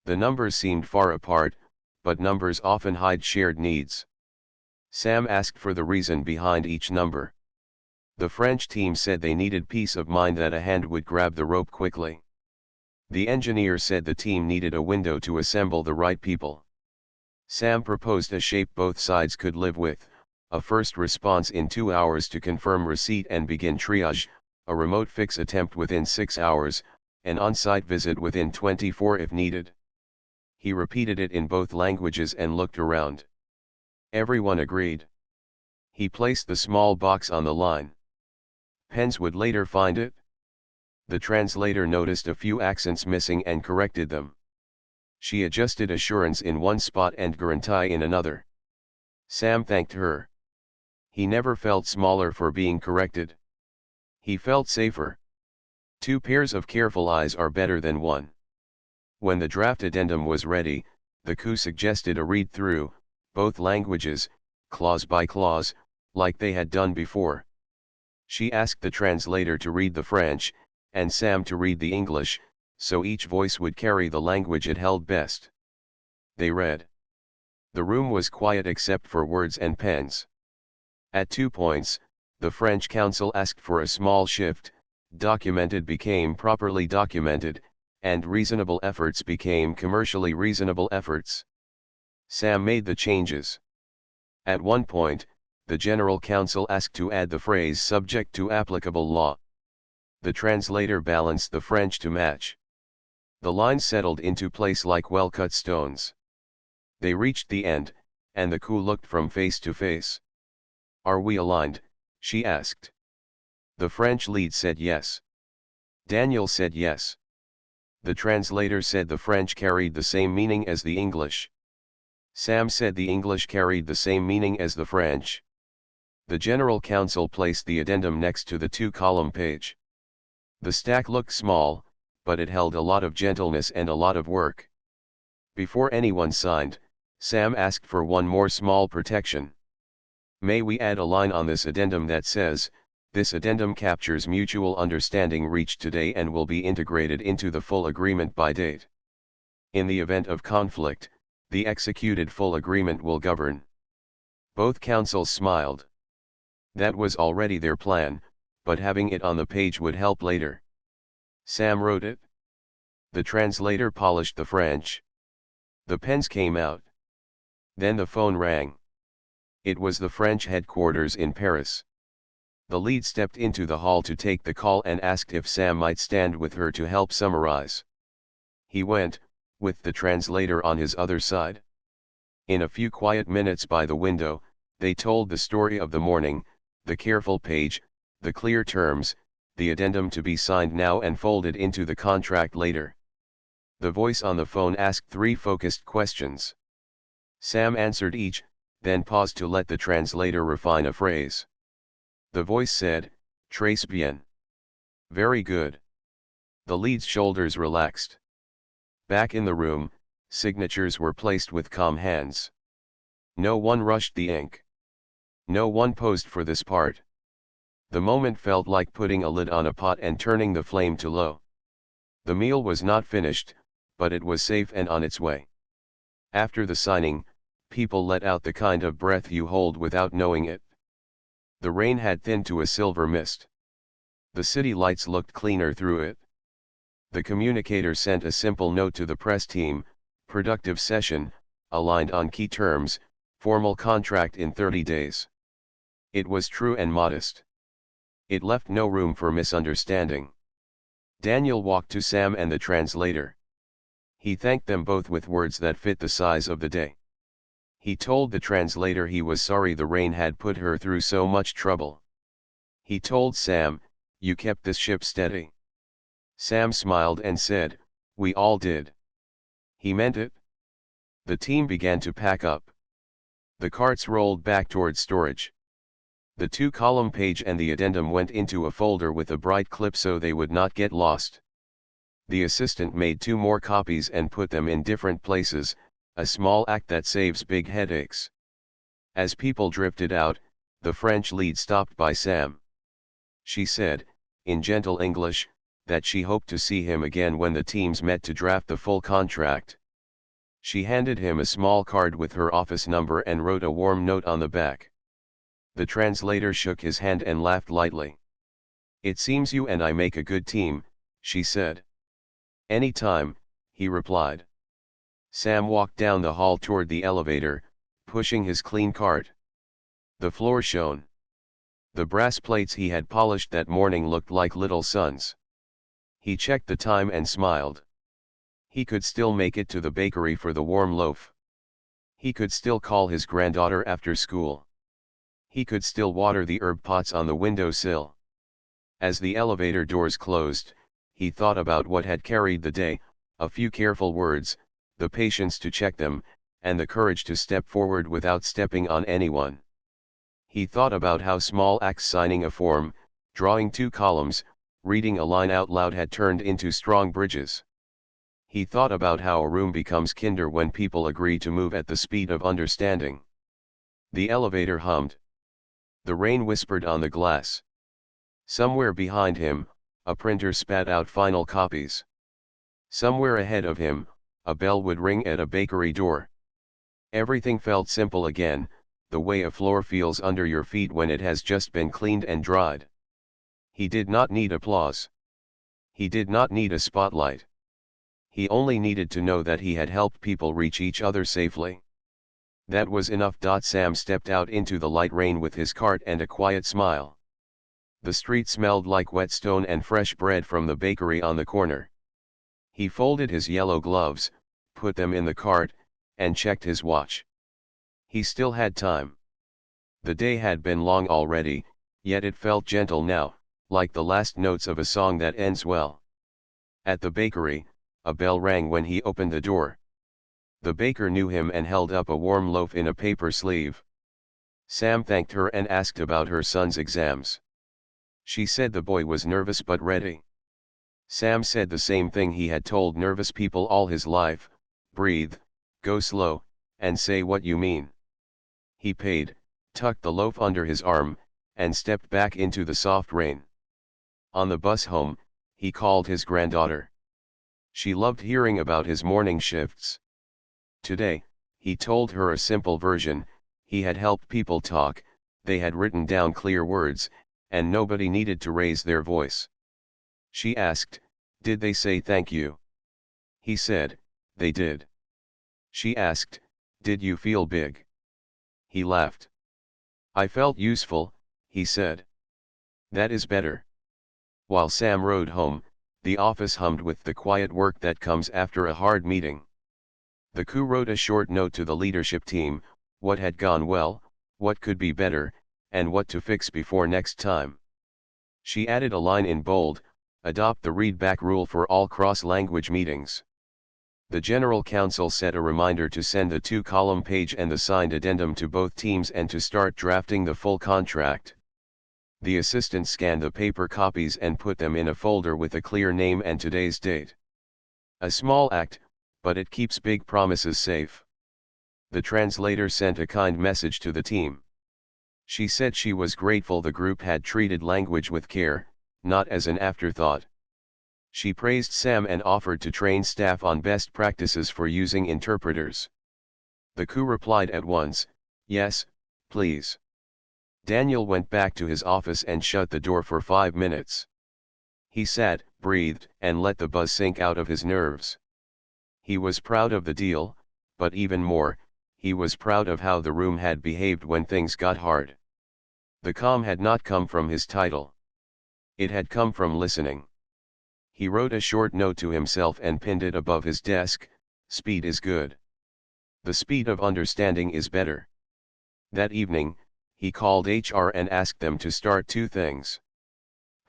The numbers seemed far apart, but numbers often hide shared needs. Sam asked for the reason behind each number. The French team said they needed peace of mind that a hand would grab the rope quickly. The engineer said the team needed a window to assemble the right people. Sam proposed a shape both sides could live with: a first response in 2 hours to confirm receipt and begin triage, a remote fix attempt within 6 hours, an on-site visit within 24 if needed. He repeated it in both languages and looked around. Everyone agreed. He placed the small box on the line. Pens would later find it. The translator noticed a few accents missing and corrected them. She adjusted assurance in one spot and guarantee in another. Sam thanked her. He never felt smaller for being corrected. He felt safer. 2 pairs of careful eyes are better than 1. When the draft addendum was ready, the coup suggested a read-through, both languages, clause by clause, like they had done before. She asked the translator to read the French, and Sam to read the English, so each voice would carry the language it held best. They read. The room was quiet except for words and pens. At 2 points, the French counsel asked for a small shift: documented became properly documented, and reasonable efforts became commercially reasonable efforts. Sam made the changes. At 1 point, the General Counsel asked to add the phrase "subject to applicable law." The translator balanced the French to match. The lines settled into place like well-cut stones. They reached the end, and the coup looked from face to face. "Are we aligned?" she asked. The French lead said yes. Daniel said yes. The translator said the French carried the same meaning as the English. Sam said the English carried the same meaning as the French. The General Counsel placed the addendum next to the 2-column page. The stack looked small, but it held a lot of gentleness and a lot of work. Before anyone signed, Sam asked for one more small protection. "May we add a line on this addendum that says, 'This addendum captures mutual understanding reached today and will be integrated into the full agreement by date. In the event of conflict, the executed full agreement will govern.'" Both counsels smiled. That was already their plan, but having it on the page would help later. Sam wrote it. The translator polished the French. The pens came out. Then the phone rang. It was the French headquarters in Paris. The lead stepped into the hall to take the call and asked if Sam might stand with her to help summarize. He went, with the translator on his other side. In a few quiet minutes by the window, they told the story of the morning: the careful page, the clear terms, the addendum to be signed now and folded into the contract later. The voice on the phone asked 3 focused questions. Sam answered each, then paused to let the translator refine a phrase. The voice said, "Très bien." Very good. The lead's shoulders relaxed. Back in the room, signatures were placed with calm hands. No one rushed the ink. No one posed for this part. The moment felt like putting a lid on a pot and turning the flame to low. The meal was not finished, but it was safe and on its way. After the signing, people let out the kind of breath you hold without knowing it. The rain had thinned to a silver mist. The city lights looked cleaner through it. The communicator sent a simple note to the press team: productive session, aligned on key terms, formal contract in 30 days. It was true and modest. It left no room for misunderstanding. Daniel walked to Sam and the translator. He thanked them both with words that fit the size of the day. He told the translator he was sorry the rain had put her through so much trouble. He told Sam, "You kept this ship steady." Sam smiled and said, "We all did." He meant it. The team began to pack up. The carts rolled back toward storage. The 2-column page and the addendum went into a folder with a bright clip so they would not get lost. The assistant made 2 more copies and put them in different places, a small act that saves big headaches. As people drifted out, the French lead stopped by Sam. She said, in gentle English, that she hoped to see him again when the teams met to draft the full contract. She handed him a small card with her office number and wrote a warm note on the back. The translator shook his hand and laughed lightly. "It seems you and I make a good team," she said. "Any time," he replied. Sam walked down the hall toward the elevator, pushing his clean cart. The floor shone. The brass plates he had polished that morning looked like little suns. He checked the time and smiled. He could still make it to the bakery for the warm loaf. He could still call his granddaughter after school. He could still water the herb pots on the windowsill. As the elevator doors closed, he thought about what had carried the day: a few careful words, the patience to check them, and the courage to step forward without stepping on anyone. He thought about how small acts, signing a form, drawing 2 columns, reading a line out loud, had turned into strong bridges. He thought about how a room becomes kinder when people agree to move at the speed of understanding. The elevator hummed. The rain whispered on the glass. Somewhere behind him, a printer spat out final copies. Somewhere ahead of him, a bell would ring at a bakery door. Everything felt simple again, the way a floor feels under your feet when it has just been cleaned and dried. He did not need applause. He did not need a spotlight. He only needed to know that he had helped people reach each other safely. That was enough. Sam stepped out into the light rain with his cart and a quiet smile. The street smelled like wet stone and fresh bread from the bakery on the corner. He folded his yellow gloves, put them in the cart, and checked his watch. He still had time. The day had been long already, yet it felt gentle now, like the last notes of a song that ends well. At the bakery, a bell rang when he opened the door. The baker knew him and held up a warm loaf in a paper sleeve. Sam thanked her and asked about her son's exams. She said the boy was nervous but ready. Sam said the same thing he had told nervous people all his life: breathe, go slow, and say what you mean. He paid, tucked the loaf under his arm, and stepped back into the soft rain. On the bus home, he called his granddaughter. She loved hearing about his morning shifts. Today, he told her a simple version: he had helped people talk, they had written down clear words, and nobody needed to raise their voice. She asked, "Did they say thank you?" He said, "They did." She asked, "Did you feel big?" He laughed. "I felt useful," he said. "That is better." While Sam rode home, the office hummed with the quiet work that comes after a hard meeting. The crew wrote a short note to the leadership team: what had gone well, what could be better, and what to fix before next time. She added a line in bold: adopt the read-back rule for all cross-language meetings. The General Counsel set a reminder to send the 2-column page and the signed addendum to both teams and to start drafting the full contract. The assistant scanned the paper copies and put them in a folder with a clear name and today's date. A small act, but it keeps big promises safe. The translator sent a kind message to the team. She said she was grateful the group had treated language with care, not as an afterthought. She praised Sam and offered to train staff on best practices for using interpreters. The coup replied at once, "Yes, please." Daniel went back to his office and shut the door for 5 minutes. He sat, breathed, and let the buzz sink out of his nerves. He was proud of the deal, but even more, he was proud of how the room had behaved when things got hard. The calm had not come from his title. It had come from listening. He wrote a short note to himself and pinned it above his desk: "Speed is good. The speed of understanding is better." That evening, he called HR and asked them to start 2 things.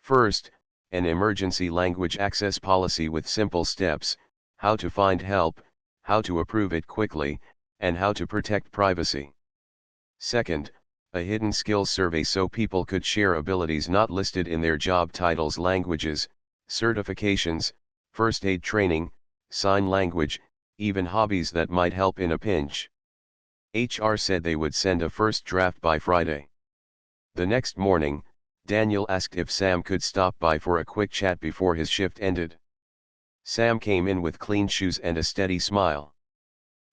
First, an emergency language access policy with simple steps: how to find help, how to approve it quickly, and how to protect privacy. Second, a hidden skills survey so people could share abilities not listed in their job titles: languages, certifications, first aid training, sign language, even hobbies that might help in a pinch. HR said they would send a first draft by Friday. The next morning, Daniel asked if Sam could stop by for a quick chat before his shift ended. Sam came in with clean shoes and a steady smile.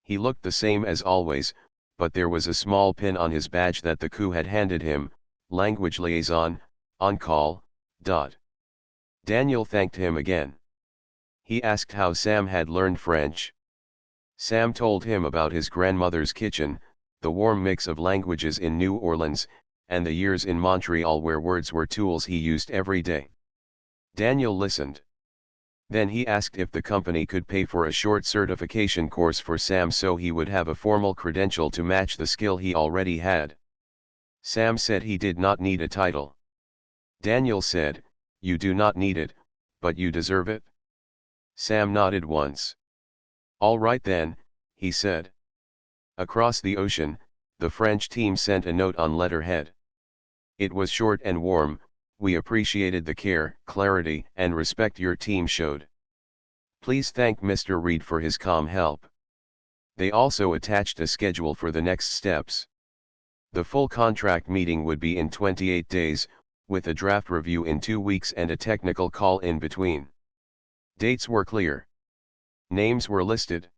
He looked the same as always, but there was a small pin on his badge that the coup had handed him: language liaison, on call. Daniel thanked him again. He asked how Sam had learned French. Sam told him about his grandmother's kitchen, the warm mix of languages in New Orleans, and the years in Montreal where words were tools he used every day. Daniel listened. Then he asked if the company could pay for a short certification course for Sam so he would have a formal credential to match the skill he already had. Sam said he did not need a title. Daniel said, "You do not need it, but you deserve it." Sam nodded once. "All right then," he said. Across the ocean, the French team sent a note on letterhead. It was short and warm: "We appreciated the care, clarity, and respect your team showed. Please thank Mr. Reed for his calm help." They also attached a schedule for the next steps. The full contract meeting would be in 28 days, with a draft review in 2 weeks and a technical call in between. Dates were clear. Names were listed.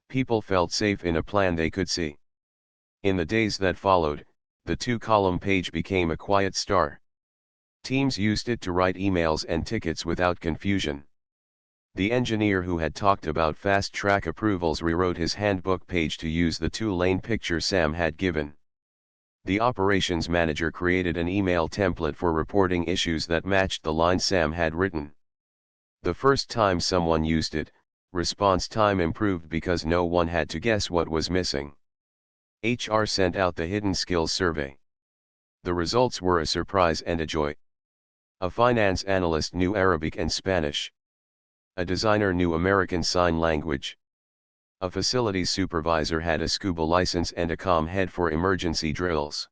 People felt safe in a plan they could see. In the days that followed, the 2-column page became a quiet star. Teams used it to write emails and tickets without confusion. The engineer who had talked about fast-track approvals rewrote his handbook page to use the 2-lane picture Sam had given. The operations manager created an email template for reporting issues that matched the line Sam had written. The first time someone used it, response time improved because no one had to guess what was missing. HR sent out the hidden skills survey. The results were a surprise and a joy. A finance analyst knew Arabic and Spanish. A designer knew American Sign Language. A facilities supervisor had a scuba license and a calm head for emergency drills.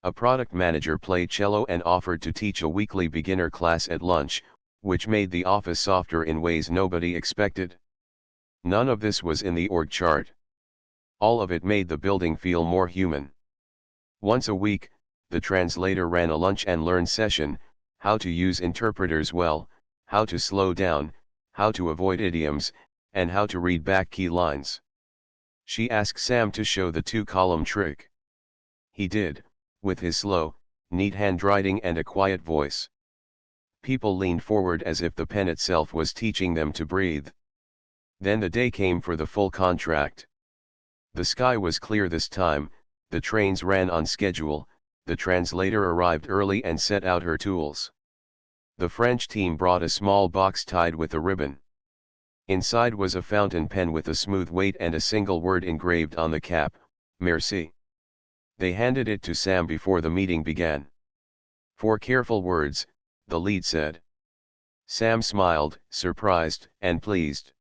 A product manager played cello and offered to teach a weekly beginner class at lunch, which made the office softer in ways nobody expected. None of this was in the org chart. All of it made the building feel more human. Once a week, the translator ran a lunch and learn session: how to use interpreters well, how to slow down, how to avoid idioms, and how to read back key lines. She asked Sam to show the 2-column trick. He did, with his slow, neat handwriting and a quiet voice. People leaned forward as if the pen itself was teaching them to breathe. Then the day came for the full contract. The sky was clear this time, the trains ran on schedule, the translator arrived early and set out her tools. The French team brought a small box tied with a ribbon. Inside was a fountain pen with a smooth weight and a single word engraved on the cap: "Merci." They handed it to Sam before the meeting began. "4 careful words," the lead said. Sam smiled, surprised and pleased.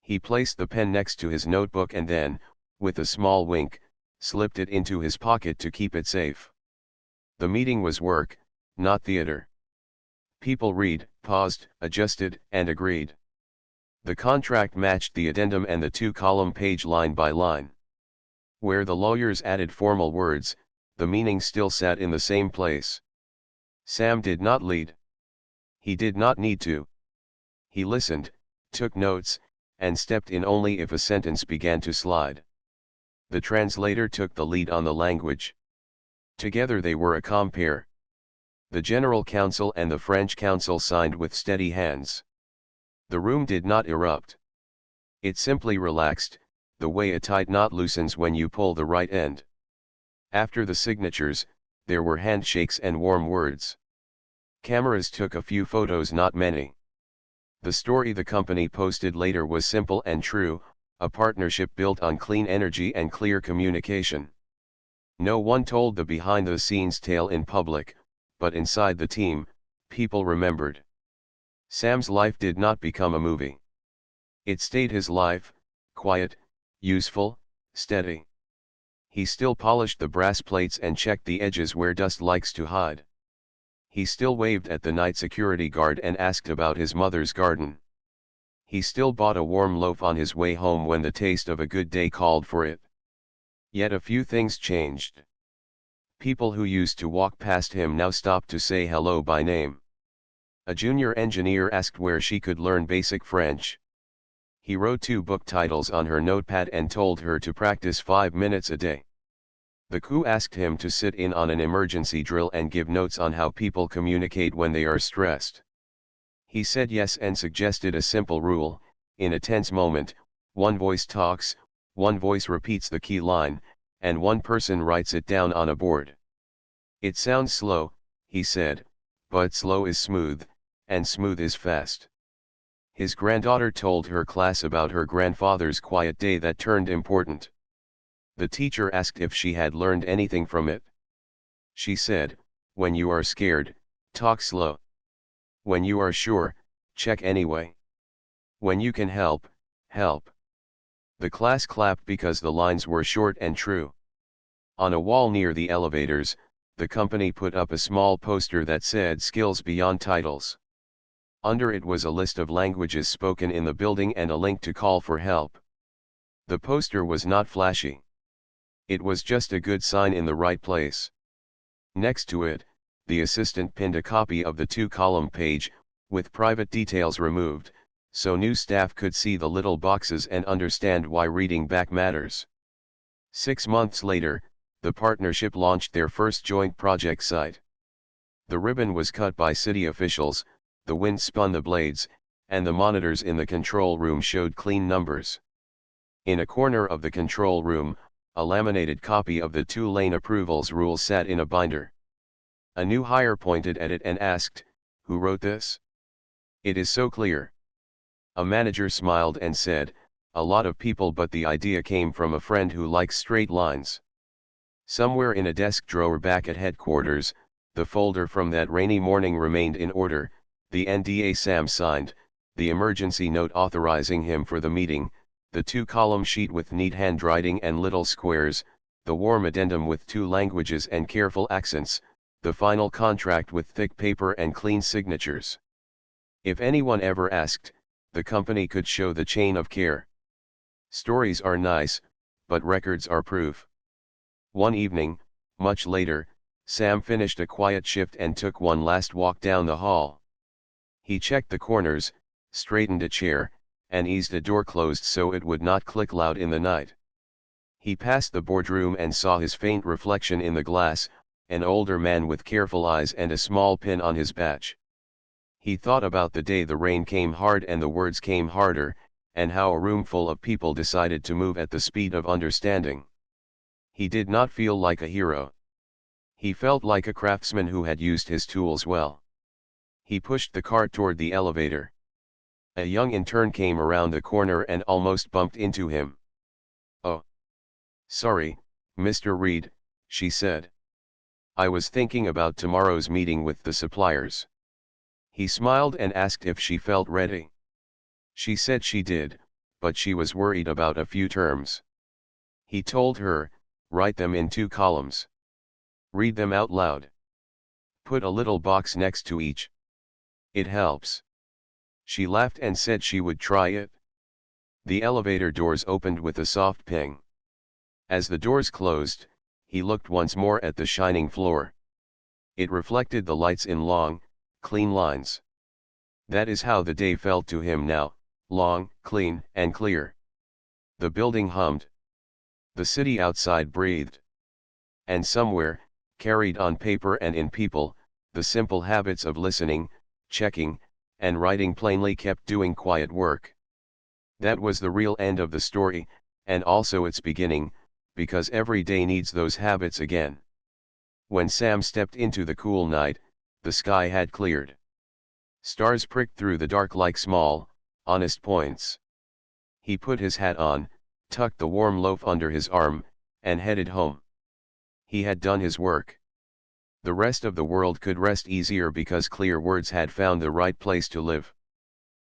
He placed the pen next to his notebook and then, with a small wink, slipped it into his pocket to keep it safe. The meeting was work, not theater. People read, paused, adjusted, and agreed. The contract matched the addendum and the 2-column page line by line. Where the lawyers added formal words, the meaning still sat in the same place. Sam did not lead. He did not need to. He listened, took notes, and stepped in only if a sentence began to slide. The translator took the lead on the language. Together they were a calm pair. The General Council and the French Council signed with steady hands. The room did not erupt. It simply relaxed, the way a tight knot loosens when you pull the right end. After the signatures, there were handshakes and warm words. Cameras took a few photos, not many. The story the company posted later was simple and true, a partnership built on clean energy and clear communication. No one told the behind-the-scenes tale in public, but inside the team, people remembered. Sam's life did not become a movie. It stayed his life, quiet, useful, steady. He still polished the brass plates and checked the edges where dust likes to hide. He still waved at the night security guard and asked about his mother's garden. He still bought a warm loaf on his way home when the taste of a good day called for it. Yet a few things changed. People who used to walk past him now stopped to say hello by name. A junior engineer asked where she could learn basic French. He wrote 2 book titles on her notepad and told her to practice 5 minutes a day. The crew asked him to sit in on an emergency drill and give notes on how people communicate when they are stressed. He said yes and suggested a simple rule: in a tense moment, one voice talks, one voice repeats the key line, and one person writes it down on a board. It sounds slow, he said, but slow is smooth, and smooth is fast. His granddaughter told her class about her grandfather's quiet day that turned important. The teacher asked if she had learned anything from it. She said, "When you are scared, talk slow. When you are sure, check anyway. When you can help, help." The class clapped because the lines were short and true. On a wall near the elevators, the company put up a small poster that said "Skills Beyond Titles." Under it was a list of languages spoken in the building and a link to call for help. The poster was not flashy. It was just a good sign in the right place. Next to it, the assistant pinned a copy of the 2-column page, with private details removed, so new staff could see the little boxes and understand why reading back matters. 6 months later, the partnership launched their first joint project site. The ribbon was cut by city officials, the wind spun the blades, and the monitors in the control room showed clean numbers. In a corner of the control room, a laminated copy of the 2-lane approvals rule sat in a binder. A new hire pointed at it and asked, "Who wrote this? It is so clear." A manager smiled and said, "A lot of people, but the idea came from a friend who likes straight lines." Somewhere in a desk drawer back at headquarters, the folder from that rainy morning remained in order, the NDA Sam signed, the emergency note authorizing him for the meeting, the 2-column sheet with neat handwriting and little squares, the warm addendum with 2 languages and careful accents, the final contract with thick paper and clean signatures. If anyone ever asked, the company could show the chain of care. Stories are nice, but records are proof. One evening, much later, Sam finished a quiet shift and took one last walk down the hall. He checked the corners, straightened a chair, and eased a door closed so it would not click loud in the night. He passed the boardroom and saw his faint reflection in the glass, an older man with careful eyes and a small pin on his badge. He thought about the day the rain came hard and the words came harder, and how a room full of people decided to move at the speed of understanding. He did not feel like a hero. He felt like a craftsman who had used his tools well. He pushed the cart toward the elevator. A young intern came around the corner and almost bumped into him. "Oh. Sorry, Mr. Reed," she said. "I was thinking about tomorrow's meeting with the suppliers." He smiled and asked if she felt ready. She said she did, but she was worried about a few terms. He told her, "Write them in 2 columns. Read them out loud. Put a little box next to each. It helps." She laughed and said she would try it. The elevator doors opened with a soft ping. As the doors closed, he looked once more at the shining floor. It reflected the lights in long, clean lines. That is how the day felt to him now, long, clean, and clear. The building hummed. The city outside breathed. And somewhere, carried on paper and in people, the simple habits of listening, checking, and writing plainly kept doing quiet work. That was the real end of the story, and also its beginning, because every day needs those habits again. When Sam stepped into the cool night, the sky had cleared. Stars pricked through the dark like small, honest points. He put his hat on, tucked the warm loaf under his arm, and headed home. He had done his work. The rest of the world could rest easier because clear words had found the right place to live.